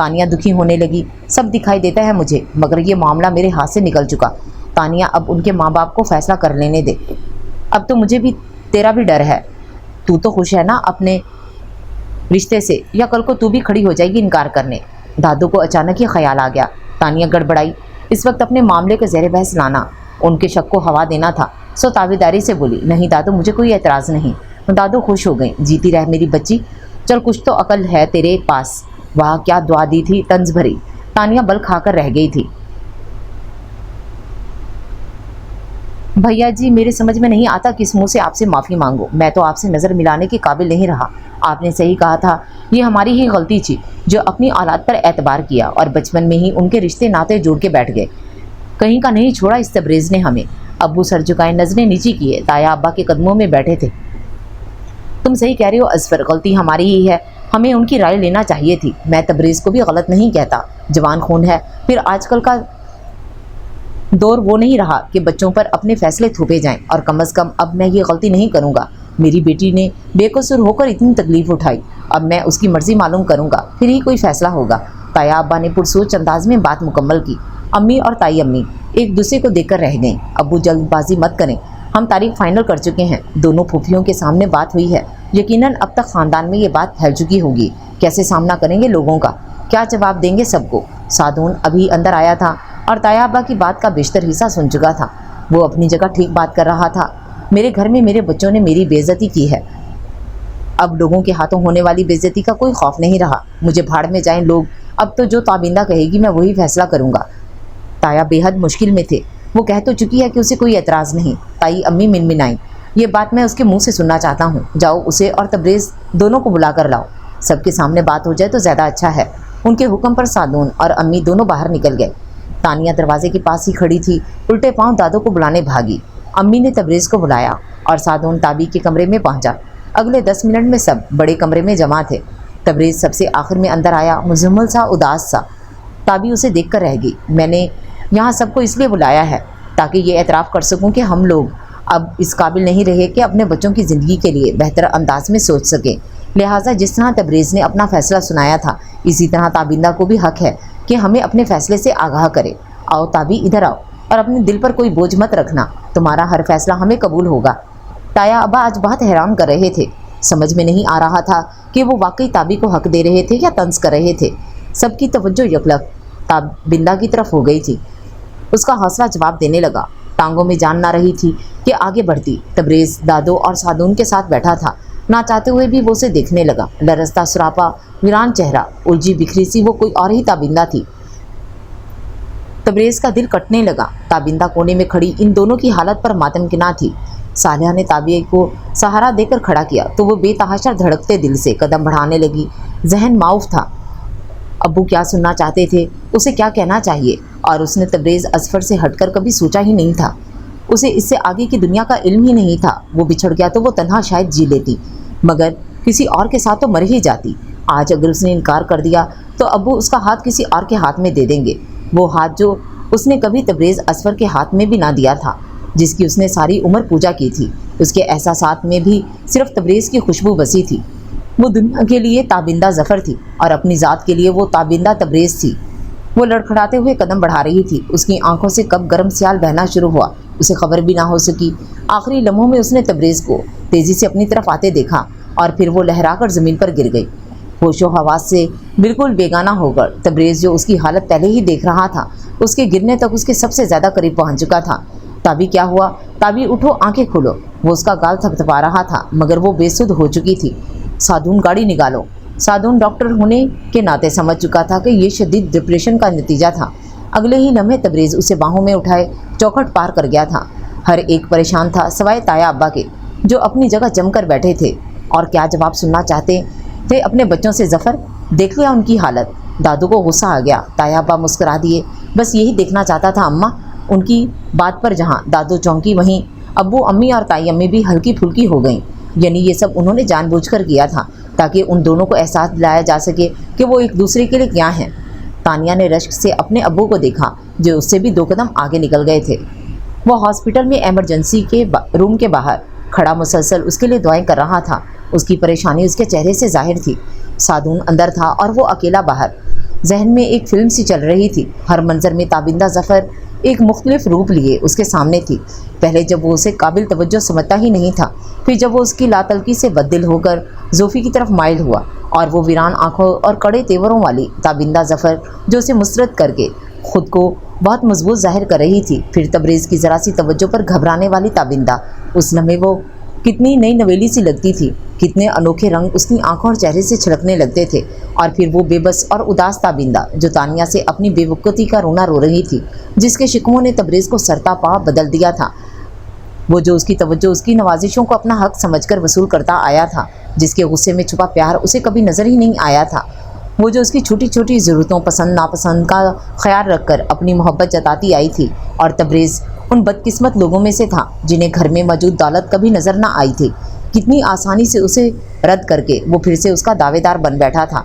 تانیہ دکھی ہونے لگی۔ سب دکھائی دیتا ہے مجھے، مگر یہ معاملہ میرے ہاتھ سے نکل چکا۔ تانیہ اب ان کے ماں باپ کو فیصلہ کر لینے دے۔ اب تو مجھے بھی تیرا بھی ڈر ہے۔ تو خوش ہے نا اپنے رشتے سے، یا کل کو تو بھی کھڑی ہو جائے گی انکار کرنے؟ دادو کو اچانک ہی خیال آ گیا۔ تانیہ گڑبڑائی۔ اس وقت اپنے معاملے کے زیر بحث لانا ان کے شک کو ہوا دینا تھا، سو تابیداری سے بولی، نہیں دادو مجھے کوئی اعتراض نہیں۔ دادو خوش ہو گئیں۔ جیتی رہ میری بچی، چل کچھ تو عقل ہے تیرے پاس۔ واہ کیا دعا دی تھی، طنز بھری۔ تانیہ بل کھا کر رہ گئی تھی۔ بھیا جی میرے سمجھ میں نہیں آتا کس منہ سے آپ سے معافی مانگو، میں تو آپ سے نظر ملانے کے قابل نہیں رہا۔ آپ نے صحیح کہا تھا، یہ ہماری ہی غلطی تھی جو اپنی اولاد پر اعتبار کیا اور بچپن میں ہی ان کے رشتے ناطے جوڑ کے بیٹھ گئے۔ کہیں کا نہیں چھوڑا اس تبریز نے ہمیں۔ ابو سر جھکائے نظریں نیچی کیے، تایا ابا کے قدموں میں بیٹھے تھے۔ تم صحیح کہہ رہے ہو اظفر، غلطی ہماری ہی ہے، ہمیں ان کی رائے لینا چاہیے تھی۔ میں تبریز کو بھی غلط نہیں کہتا، جوان خون ہے، پھر آج کل کا دور وہ نہیں رہا کہ بچوں پر اپنے فیصلے تھوپے جائیں، اور کم از کم اب میں یہ غلطی نہیں کروں گا۔ میری بیٹی نے بے قصور ہو کر اتنی تکلیف اٹھائی، اب میں اس کی مرضی معلوم کروں گا، پھر ہی کوئی فیصلہ ہوگا۔ تایا ابا نے پرسوچ انداز میں بات مکمل کی۔ امی اور تائی امی ایک دوسرے کو دیکھ کر رہ گئیں۔ ابو جلد بازی مت کریں، ہم تاریخ فائنل کر چکے ہیں، دونوں پھوپھیوں کے سامنے بات ہوئی ہے، یقیناً اب تک خاندان میں یہ بات پھیل چکی ہوگی۔ کیسے سامنا کریں گے لوگوں کا، کیا جواب دیں گے سب کو؟ سادون ابھی اندر آیا تھا اور تایا ابا کی بات کا بیشتر حصہ سن چکا تھا۔ وہ اپنی جگہ ٹھیک بات کر رہا تھا۔ میرے گھر میں میرے بچوں نے میری بے عزتی کی ہے، اب لوگوں کے ہاتھوں ہونے والی بے عزتی کا کوئی خوف نہیں رہا۔ مجھے بھاڑ میں جائیں لوگ، اب تو جو تابندہ کہے گی میں وہی فیصلہ کروں گا۔ تایا بے حد مشکل میں تھے، وہ کہہ تو چکی ہے کہ اسے کوئی اعتراض نہیں۔ تائی امی منمنائیں، یہ بات میں اس کے منہ سے سننا چاہتا ہوں، جاؤ اسے اور تبریز دونوں کو بلا کر لاؤ، سب کے سامنے بات ہو جائے تو زیادہ اچھا ہے۔ ان کے حکم پر سادون اور امی دونوں باہر نکل گئے۔ تانیہ دروازے کے پاس ہی کھڑی تھی، الٹے پاؤں دادو کو بلانے بھاگی۔ امی نے تبریز کو بلایا اور سادون تابی کے کمرے میں پہنچا۔ اگلے 10 منٹ میں سب بڑے کمرے میں جمع تھے۔ تبریز سب سے آخر میں اندر آیا، مزمل سا، اداس سا۔ تابی اسے دیکھ کر رہ گئی۔ میں نے یہاں سب کو اس لیے بلایا ہے تاکہ یہ اعتراف کر سکوں کہ ہم لوگ اب اس قابل نہیں رہے کہ اپنے بچوں کی زندگی کے لیے بہتر انداز میں سوچ سکیں، لہٰذا جس طرح تبریز نے اپنا فیصلہ سنایا تھا، اسی طرح تابندہ کو بھی حق ہے کہ ہمیں اپنے فیصلے سے آگاہ کرے۔ آؤ تابی ادھر آؤ، اور اپنے دل پر کوئی بوجھ مت رکھنا، تمہارا ہر فیصلہ ہمیں قبول ہوگا۔ تایا ابا آج بہت حیران کر رہے تھے، سمجھ میں نہیں آ رہا تھا کہ وہ واقعی تابی کو حق دے رہے تھے یا طنز کر رہے تھے۔ سب کی توجہ یکلخت تابندہ کی طرف ہو گئی تھی۔ اس کا حوصلہ جواب دینے لگا، ٹانگوں میں جان نہ رہی تھی کہ آگے بڑھتی۔ تبریز دادو اور سادون کے ساتھ بیٹھا تھا، نہ چاہتے ہوئے بھی وہ اسے دیکھنے لگا۔ لرزتا سراپا ویران چہرہ، الجھی بکھری سی وہ کوئی اور ہی تابندہ تھی۔ تبریز کا دل کٹنے لگا۔ تابندہ کونے میں کھڑی ان دونوں کی حالت پر ماتم کنا تھی۔ صالحہ نے تابیہ کو سہارا دے کر کھڑا کیا تو وہ بے تحاشا دھڑکتے دل سے قدم بڑھانے لگی۔ ذہن معاف تھا، ابو کیا سننا چاہتے تھے، اسے کیا کہنا چاہیے، اور اس نے تبریز اظفر سے ہٹ کر کبھی سوچا ہی نہیں تھا۔ اسے اس سے آگے کی دنیا کا علم ہی نہیں تھا۔ وہ بچھڑ گیا تو وہ تنہا شاید جی لیتی، مگر کسی اور کے ساتھ تو مر ہی جاتی۔ آج اگر اس نے انکار کر دیا تو ابو اس کا ہاتھ کسی اور کے ہاتھ میں دے دیں گے، وہ ہاتھ جو اس نے کبھی تبریز اظفر کے ہاتھ میں بھی نہ دیا تھا، جس کی اس نے ساری عمر پوجا کی تھی۔ اس کے احساسات میں بھی صرف تبریز کی خوشبو بسی تھی۔ وہ دنیا کے لیے تابندہ ظفر تھی اور اپنی ذات کے لیے وہ تابندہ تبریز تھی۔ وہ لڑکھڑاتے ہوئے قدم بڑھا رہی تھی۔ اس کی آنکھوں سے کب گرم سیال بہنا شروع ہوا، اسے خبر بھی نہ ہو سکی۔ آخری لمحوں میں اس نے تبریز کو تیزی سے اپنی طرف آتے دیکھا اور پھر وہ لہرا کر زمین پر گر گئی۔ ہوش و حواس سے بالکل بیگانہ ہو کر تبریز جو اس کی حالت پہلے ہی دیکھ رہا تھا، اس کے گرنے تک اس کے سب سے زیادہ قریب پہنچ چکا تھا۔ تابی کیا ہوا؟ تابی اٹھو، آنکھیں کھولو۔ وہ اس کا گال تھپتھپا رہا تھا مگر وہ بے سدھ ہو چکی تھی۔ سادون گاڑی نکالو۔ سادون ڈاکٹر ہونے کے ناطے سمجھ چکا تھا کہ یہ شدید ڈپریشن کا نتیجہ تھا۔ اگلے ہی لمحے تبریز اسے باہوں میں اٹھائے چوکھٹ پار کر گیا تھا۔ ہر ایک پریشان تھا سوائے تایا ابا کے، جو اپنی جگہ جم کر بیٹھے تھے اور کیا جواب سننا چاہتے تھے اپنے بچوں سے۔ ظفر دیکھ لیا ان کی حالت؟ دادو کو غصہ آ گیا۔ تایا ابا مسکرا دیے، بس یہی دیکھنا چاہتا تھا اماں۔ ان کی بات پر جہاں دادو چونکی، وہیں ابو امی اور تائی امی بھی ہلکی پھلکی ہو گئیں۔ یعنی یہ سب انہوں نے جان بوجھ کر کیا تھا تاکہ ان دونوں کو احساس دلایا جا سکے کہ وہ ایک دوسرے کے لیے کیا ہیں۔ تانیہ نے رشک سے اپنے ابو کو دیکھا جو اس سے بھی 2 قدم آگے نکل گئے تھے۔ وہ ہاسپٹل میں ایمرجنسی کے روم کے باہر کھڑا مسلسل اس کے لیے دعائیں کر رہا تھا۔ اس کی پریشانی اس کے چہرے سے ظاہر تھی۔ سادون اندر تھا اور وہ اکیلا باہر۔ ذہن میں ایک فلم سی چل رہی تھی، ہر منظر میں تابندہ ظفر ایک مختلف روپ لیے اس کے سامنے تھی۔ پہلے جب وہ اسے قابل توجہ سمجھتا ہی نہیں تھا، پھر جب وہ اس کی لاتلکی سے بددل ہو کر زوفی کی طرف مائل ہوا اور وہ ویران آنکھوں اور کڑے تیوروں والی تابندہ ظفر جو اسے مسترد کر کے خود کو بہت مضبوط ظاہر کر رہی تھی، پھر تبریز کی ذرا سی توجہ پر گھبرانے والی تابندہ، اس لمحے وہ کتنی نئی نویلی سی لگتی تھی، کتنے انوکھے رنگ اس کی آنکھوں اور چہرے سے چھلکنے لگتے تھے، اور پھر وہ بے بس اور اداس تابندہ جو تانیہ سے اپنی بے وقتی کا رونا رو رہی تھی، جس کے شکووں نے تبریز کو سرتا پا بدل دیا تھا، وہ جو اس کی توجہ اس کی نوازشوں کو اپنا حق سمجھ کر وصول کرتا آیا تھا، جس کے غصے میں چھپا پیار اسے کبھی نظر ہی نہیں آیا تھا، وہ جو اس کی چھوٹی چھوٹی ضرورتوں پسند ناپسند کا خیال رکھ کر اپنی محبت جتاتی آئی تھی، اور تبریز ان بدقسمت لوگوں میں سے تھا جنہیں گھر میں موجود دولت کبھی نظر نہ آئی تھی، کتنی آسانی سے اسے رد کر کے وہ پھر سے اس کا دعوے دار بن بیٹھا تھا۔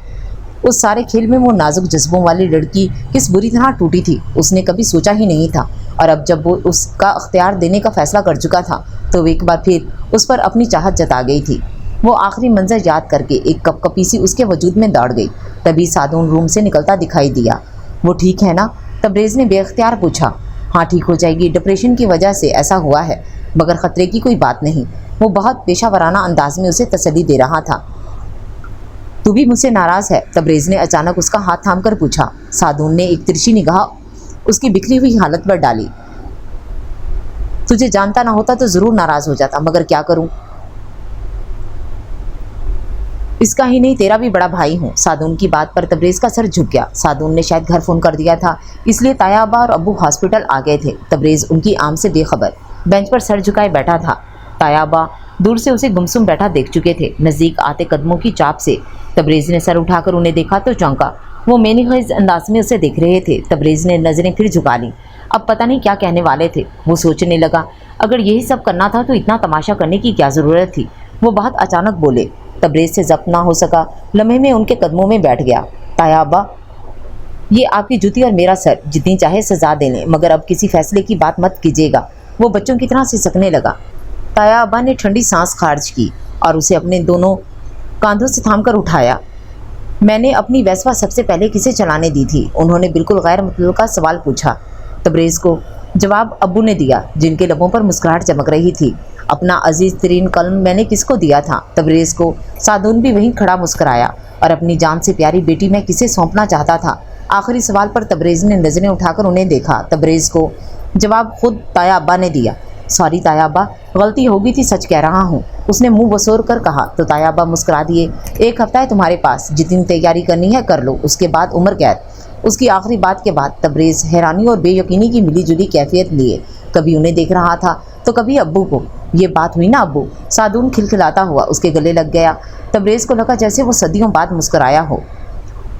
اس سارے کھیل میں وہ نازک جذبوں والی لڑکی کس بری طرح ٹوٹی تھی اس نے کبھی سوچا ہی نہیں تھا، اور اب جب وہ اس کا اختیار دینے کا فیصلہ کر چکا تھا تو وہ ایک بار پھر اس پر اپنی چاہت جتا گئی تھی۔ وہ آخری منظر یاد کر کے ایک کپ کپی سی اس کے وجود میں دوڑ گئی، تبھی سادون روم سے نکلتا دکھائی دیا۔ وہ ٹھیک ہے نا؟ تبریز نے بے اختیار پوچھا۔ ہاں ٹھیک ہو جائے گی، ڈپریشن کی وجہ سے ایسا ہوا ہے، مگر خطرے کی کوئی بات نہیں، وہ بہت پیشہ ورانہ انداز میں اسے تسلی دے رہا تھا۔ تو بھی مجھ سے ناراض ہے؟ تبریز نے اچانک اس کا ہاتھ تھام کر پوچھا۔ سادون نے ایک ترچھی نگاہ اس کی بکھری ہوئی حالت پر ڈالی۔ تجھے جانتا نہ ہوتا تو ضرور ناراض ہو جاتا، مگر کیا کروں، اس کا ہی نہیں تیرا بھی بڑا بھائی ہوں۔ سادون کی بات پر تبریز کا سر جھک گیا۔ سادون نے شاید گھر فون کر دیا تھا، اس لیے تایا ابا اور ابو ہاسپٹل آ گئے تھے۔ تبریز ان کی آمد سے بے خبر بینچ پر سر جھکائے بیٹھا تھا۔ تایا ابا دور سے اسے گمسم بیٹھا دیکھ چکے تھے۔ نزدیک آتے قدموں کی چاپ سے تبریز نے سر اٹھا کر انہیں دیکھا تو چونکا۔ وہ مینی خیز انداز میں اسے دیکھ رہے تھے۔ تبریز نے نظریں پھر جھکا لیں۔ اب پتہ نہیں کیا کہنے والے تھے۔ وہ سوچنے لگا، اگر یہی سب کرنا تھا تو اتنا تماشا کرنے کی کیا ضرورت تھی۔ وہ بہت اچانک بولے۔ تبریز سے ضبط نہ ہو سکا، لمحے میں ان کے قدموں میں بیٹھ گیا۔ تایا ابا، یہ آپ کی جوتی اور میرا سر، جتنی چاہے سزا دے لیں، مگر اب کسی فیصلے کی بات مت کیجیے گا۔ وہ بچوں کی طرح سسکنے لگا۔ تایا ابا نے ٹھنڈی سانس خارج کی اور اسے اپنے دونوں کاندھوں سے تھام کر اٹھایا۔ میں نے اپنی ویسپا سب سے پہلے کسے چلانے دی تھی؟ انہوں نے بالکل غیر متعلقہ سوال پوچھا۔ تبریز کو جواب ابو نے دیا، جن کے لبوں پر مسکراہٹ چمک رہی تھی۔ اپنا عزیز ترین قلم میں نے کس کو دیا تھا؟ تبریز کو سادون بھی وہیں کھڑا مسکرایا۔ اور اپنی جان سے پیاری بیٹی میں کسے سونپنا چاہتا تھا؟ آخری سوال پر تبریز نے نظریں اٹھا کر انہیں دیکھا۔ تبریز کو جواب خود تایا ابا نے دیا۔ سوری تایا ابا، غلطی ہوگی تھی، سچ کہہ رہا ہوں، اس نے منہ بسور کر کہا۔ تو تایا ابا مسکرا دیے۔ ایک ہفتہ ہے تمہارے پاس، جتنی تیاری کرنی ہے کر لو، اس کے بعد عمر قید۔ اس کی آخری بات کے بعد تبریز حیرانی اور بے یقینی کی ملی جلی کیفیت لیے کبھی انہیں دیکھ رہا تھا تو کبھی ابو کو۔ یہ بات ہوئی نا ابو؟ سادون کھلکھلاتا ہوا اس کے گلے لگ گیا۔ تبریز کو لگا جیسے وہ صدیوں بعد مسکرایا ہو۔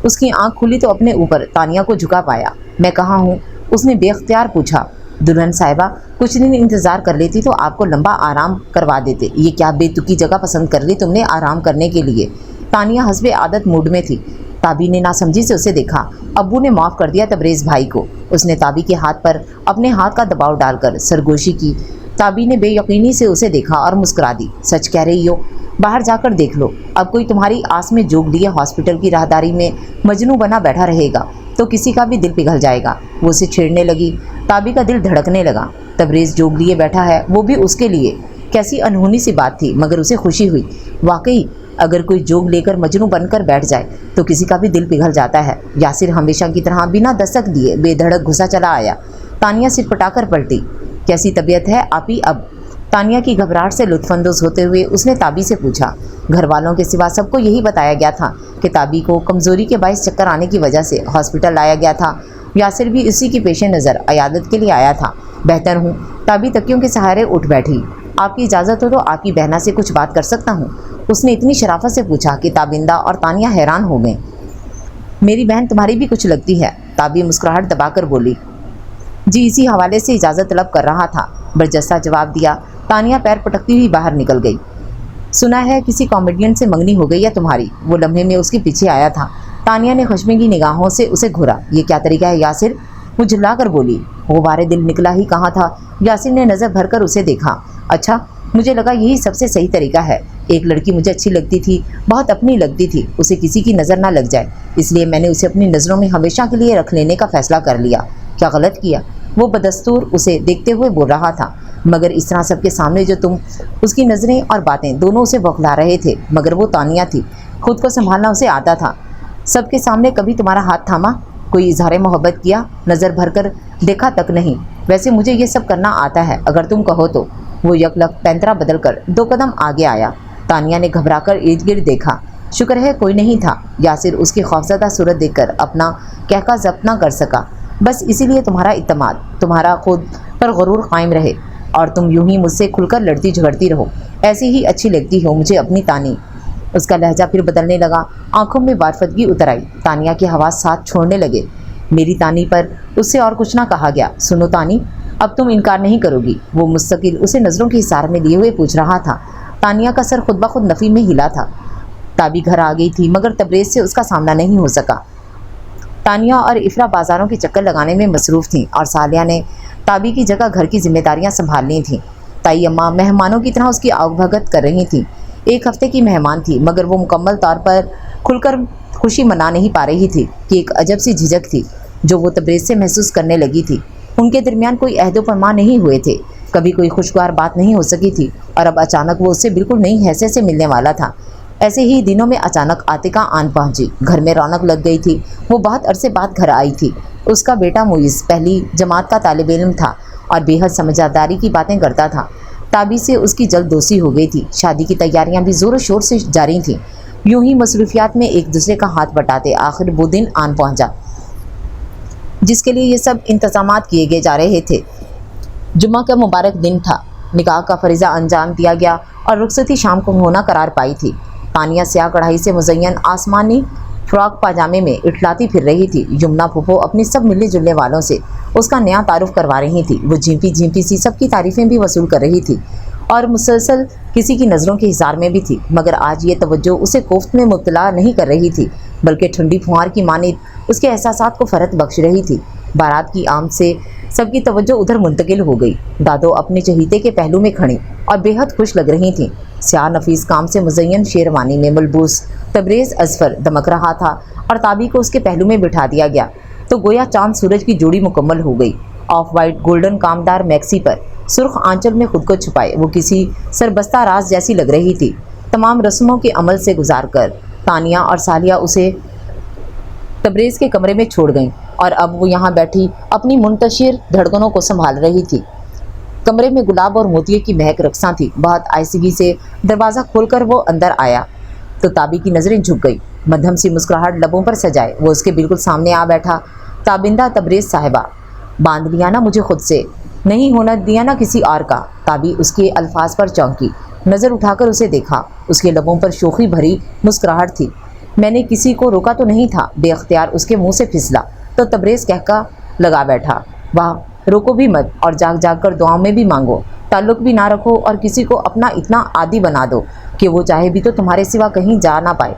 اس کی آنکھ کھلی تو اپنے اوپر تانیہ کو جھکا پایا۔ میں کہاں ہوں؟ اس نے بے اختیار پوچھا۔ دلہن صاحبہ، کچھ دن انتظار کر لیتی تو آپ کو لمبا آرام کروا دیتے۔ یہ کیا بے تکی جگہ پسند کر لی تم نے آرام کرنے کے لیے؟ تانیہ حسب عادت موڈ میں تھی۔ تابی نے ناسمجھی سے اسے دیکھا۔ ابو نے معاف کر دیا تبریز بھائی کو۔ اس نے تابی کے ہاتھ پر اپنے ہاتھ کا دباؤ ڈال کر سرگوشی کی۔ تابی نے بے یقینی سے اسے دیکھا اور مسکرا دی۔ سچ کہہ رہی ہو؟ باہر جا کر دیکھ لو، اب کوئی تمہاری آس میں جوگ لیے ہاسپٹل کی راہداری میں مجنوں بنا بیٹھا رہے گا تو کسی کا بھی دل پگھل جائے گا۔ وہ اسے چھیڑنے لگی۔ تابی کا دل دھڑکنے لگا۔ تبریز جوگ لیے بیٹھا ہے، وہ بھی اس کے لیے۔ کیسی انہونی سی بات تھی، مگر اسے خوشی ہوئی۔ واقعی اگر کوئی جوگ لے کر مجنوں بن کر بیٹھ جائے تو کسی کا بھی دل پگھل جاتا ہے۔ یاسر ہمیشہ کی طرح بنا دستک دیے بے دھڑک گھسا چلا آیا۔ تانیہ سر پٹا کر پلٹی۔ کیسی طبیعت ہے آپ ہی اب؟ تانیہ کی گھبراہٹ سے لطف اندوز ہوتے ہوئے اس نے تابی سے پوچھا۔ گھر والوں کے سوا سب کو یہی بتایا گیا تھا کہ تابی کو کمزوری کے باعث چکر آنے کی وجہ سے ہاسپٹل لایا گیا تھا۔ یاسر بھی اسی کی پیش نظر عیادت کے لیے آیا تھا۔ بہتر ہوں۔ تابی تکیوں کے سہارے اٹھ بیٹھی۔ آپ کی اجازت ہو تو آپ کی بہنا سے کچھ بات کر سکتا ہوں؟ اس نے اتنی شرافت سے پوچھا کہ تابندہ اور تانیہ حیران ہو گئیں۔ میری بہن تمہاری بھی کچھ لگتی ہے، تابی مسکراہٹ دبا کر بولی۔ جی اسی حوالے سے اجازت طلب کر رہا تھا، برجستہ جواب دیا۔ تانیہ پیر پٹکتی ہوئی باہر نکل گئی۔ سنا ہے کسی کامیڈین سے منگنی ہو گئی ہے تمہاری؟ وہ لمحے میں اس کے پیچھے آیا تھا۔ تانیہ نے خشمگین نگاہوں سے اسے گھورا۔ یہ کیا طریقہ ہے یاسر؟ وہ جھلا کر بولی۔ غبارے دل نکلا ہی کہاں تھا۔ یاسر نے نظر بھر کر اسے دیکھا۔ اچھا مجھے لگا یہی سب سے صحیح طریقہ ہے. ایک لڑکی مجھے اچھی لگتی تھی، بہت اپنی لگتی تھی، اسے کسی کی نظر نہ لگ جائے، اس لیے میں نے اسے اپنی نظروں میں ہمیشہ کے لیے رکھ لینے کا فیصلہ کر لیا. کیا غلط کیا؟ وہ بدستور اسے دیکھتے ہوئے بول رہا تھا. مگر اس طرح سب کے سامنے جو تم اس کی نظریں اور باتیں دونوں اسے بوکھلا رہے تھے. مگر وہ تانیہ تھی، خود کو سنبھالنا اسے آتا تھا. سب کے سامنے کبھی تمہارا ہاتھ تھاما، کوئی اظہار محبت کیا، نظر بھر کر دیکھا تک نہیں. ویسے مجھے یہ سب کرنا آتا ہے اگر تم کہو تو. وہ یکلک پینترا بدل کر 2 قدم آگے آیا. تانیہ نے گھبرا کر ارد گرد دیکھا. شکر ہے کوئی نہیں تھا. یاسر اس کی خوفزدہ صورت دیکھ کر اپنا کہکا ضبط نہ کر سکا. بس اسی لیے تمہارا اعتماد، تمہارا خود پر غرور قائم رہے اور تم یوں ہی مجھ سے کھل کر لڑتی جھگڑتی رہو. ایسی ہی اچھی لگتی ہو مجھے اپنی تانی. اس کا لہجہ پھر بدلنے لگا، آنکھوں میں وارفتگی اتر آئی. تانیہ کے حواس ساتھ چھوڑنے لگے. میری تانی پر اس سے اور کچھ نہ کہا گیا. سنو تانی، اب تم انکار نہیں کرو گی؟ وہ مستقل اسے نظروں کے حصار میں لیے ہوئے پوچھ رہا تھا. تانیہ کا سر خود بخود نفی میں ہلا تھا. تابی گھر آ گئی تھی مگر تبریز سے اس کا سامنا نہیں ہو سکا. تانیہ اور افرا بازاروں کے چکر لگانے میں مصروف تھیں اور سالیہ نے تابی کی جگہ گھر کی ذمہ داریاں سنبھال لی تھیں. تائی اماں مہمانوں کی طرح اس کی آگ بھگت کر رہی تھیں. 1 ہفتے کی مہمان تھی مگر وہ مکمل طور پر کھل کر خوشی منا نہیں پا رہی تھی کہ ایک عجب سی جھجک تھی جو وہ تبریز سے محسوس کرنے لگی تھی. ان کے درمیان کوئی عہد و پیمان نہیں ہوئے تھے، کبھی کوئی خوشگوار بات نہیں ہو سکی تھی اور اب اچانک وہ اس سے بالکل نئی حیثیت سے ملنے والا تھا. ایسے ہی دنوں میں اچانک عاتقہ آن پہنچی. گھر میں رونق لگ گئی تھی. وہ بہت عرصے بعد گھر آئی تھی. اس کا بیٹا معیز پہلی جماعت کا طالب علم تھا اور بے حد سمجھداری کی باتیں کرتا تھا. تابی سے اس کی جلد دوستی ہو گئی تھی. شادی کی تیاریاں بھی زور و شور سے جاری تھیں. یوں ہی مصروفیات میں ایک دوسرے کا ہاتھ بٹاتے آخر وہ دن آن پہنچا جس کے لیے یہ سب انتظامات کیے گئے جا رہے تھے. جمعہ کا مبارک دن تھا. نکاح کا فریضہ انجام دیا گیا اور رخصتی شام کو ہونا قرار پائی تھی. تانیہ سیاہ کڑھائی سے مزین آسمانی فراک پاجامے میں اٹھلاتی پھر رہی تھی. یمنا پھوپھو اپنی سب ملنے جلنے والوں سے اس کا نیا تعارف کروا رہی تھی. وہ جھیمپی جھیمپی سی سب کی تعریفیں بھی وصول کر رہی تھی اور مسلسل کسی کی نظروں کے حصار میں بھی تھی. مگر آج یہ توجہ اسے کوفت میں مبتلا نہیں کر رہی تھی بلکہ ٹھنڈی پھوار کی مانند اس کے احساسات کو فرت بخش رہی تھی. بارات کی آمد سے سب کی توجہ ادھر منتقل ہو گئی. دادو اپنے چہیتے کے پہلو میں کھڑی اور بے حد خوش لگ رہی تھیں. سیاہ نفیس کام سے مزین شیروانی میں ملبوس تبریز اظفر دمک رہا تھا اور تابی کو اس کے پہلو میں بٹھا دیا گیا تو گویا چاند سورج کی جوڑی مکمل ہو گئی. آف وائٹ گولڈن کامدار میکسی پر سرخ آنچل میں خود کو چھپائے وہ کسی سربستہ راز جیسی لگ رہی تھی. تمام رسموں کے عمل سے گزار کر تانیہ اور سالیہ اسے تبریز کے کمرے میں چھوڑ گئیں اور اب وہ یہاں بیٹھی اپنی منتشر دھڑکنوں کو سنبھال رہی تھی. کمرے میں گلاب اور موتیے کی مہک رقصاں تھی. بہت آہستگی سے دروازہ کھول کر وہ اندر آیا تو تابی کی نظریں جھک گئی. مدھم سی مسکراہٹ لبوں پر سجائے وہ اس کے بالکل سامنے آ بیٹھا. تابندہ تبریز صاحبہ، باندھ لیا نا مجھے خود سے، نہیں ہونا دیا نا کسی اور کا. تابی اس کے الفاظ پر چونکی. نظر اٹھا کر اسے دیکھا. اس کے لبوں پر شوخی بھری مسکراہٹ تھی. میں نے کسی کو روکا تو نہیں تھا. بے اختیار اس کے منہ سے پھسلا تو تبریز کہکا لگا بیٹھا. واہ، روکو بھی مت اور جاگ جاگ کر دعاؤں میں بھی مانگو. تعلق بھی نہ رکھو اور کسی کو اپنا اتنا عادی بنا دو کہ وہ چاہے بھی تو تمہارے سوا کہیں جا نہ پائے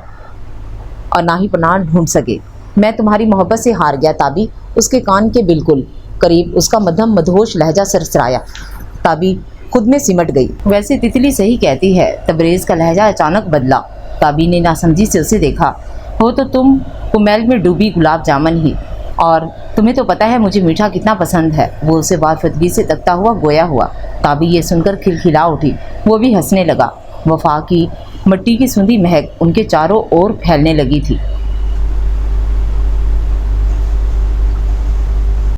اور نہ ہی پناہ ڈھونڈ سکے. میں تمہاری محبت سے ہار گیا تابی. اس کے کان کے بالکل قریب اس کا مدھم مدہوش لہجہ سرسرایا. تابی خود میں سمٹ گئی. ویسے تتلی صحیح کہتی ہے. تبریز کا لہجہ اچانک بدلا. تابی نے ناسمجھی سے اسے دیکھا. ہو تو تم کمیل میں ڈوبی گلاب جامن ہی، اور تمہیں تو پتہ ہے مجھے میٹھا کتنا پسند ہے. وہ اسے وافدگی سے تکتا ہوا گویا ہوا. تابی یہ سن کر کھلکھلا اٹھی. وہ بھی ہنسنے لگا. وفا کی مٹی کی سوندھی مہک ان کے چاروں اور پھیلنے لگی تھی.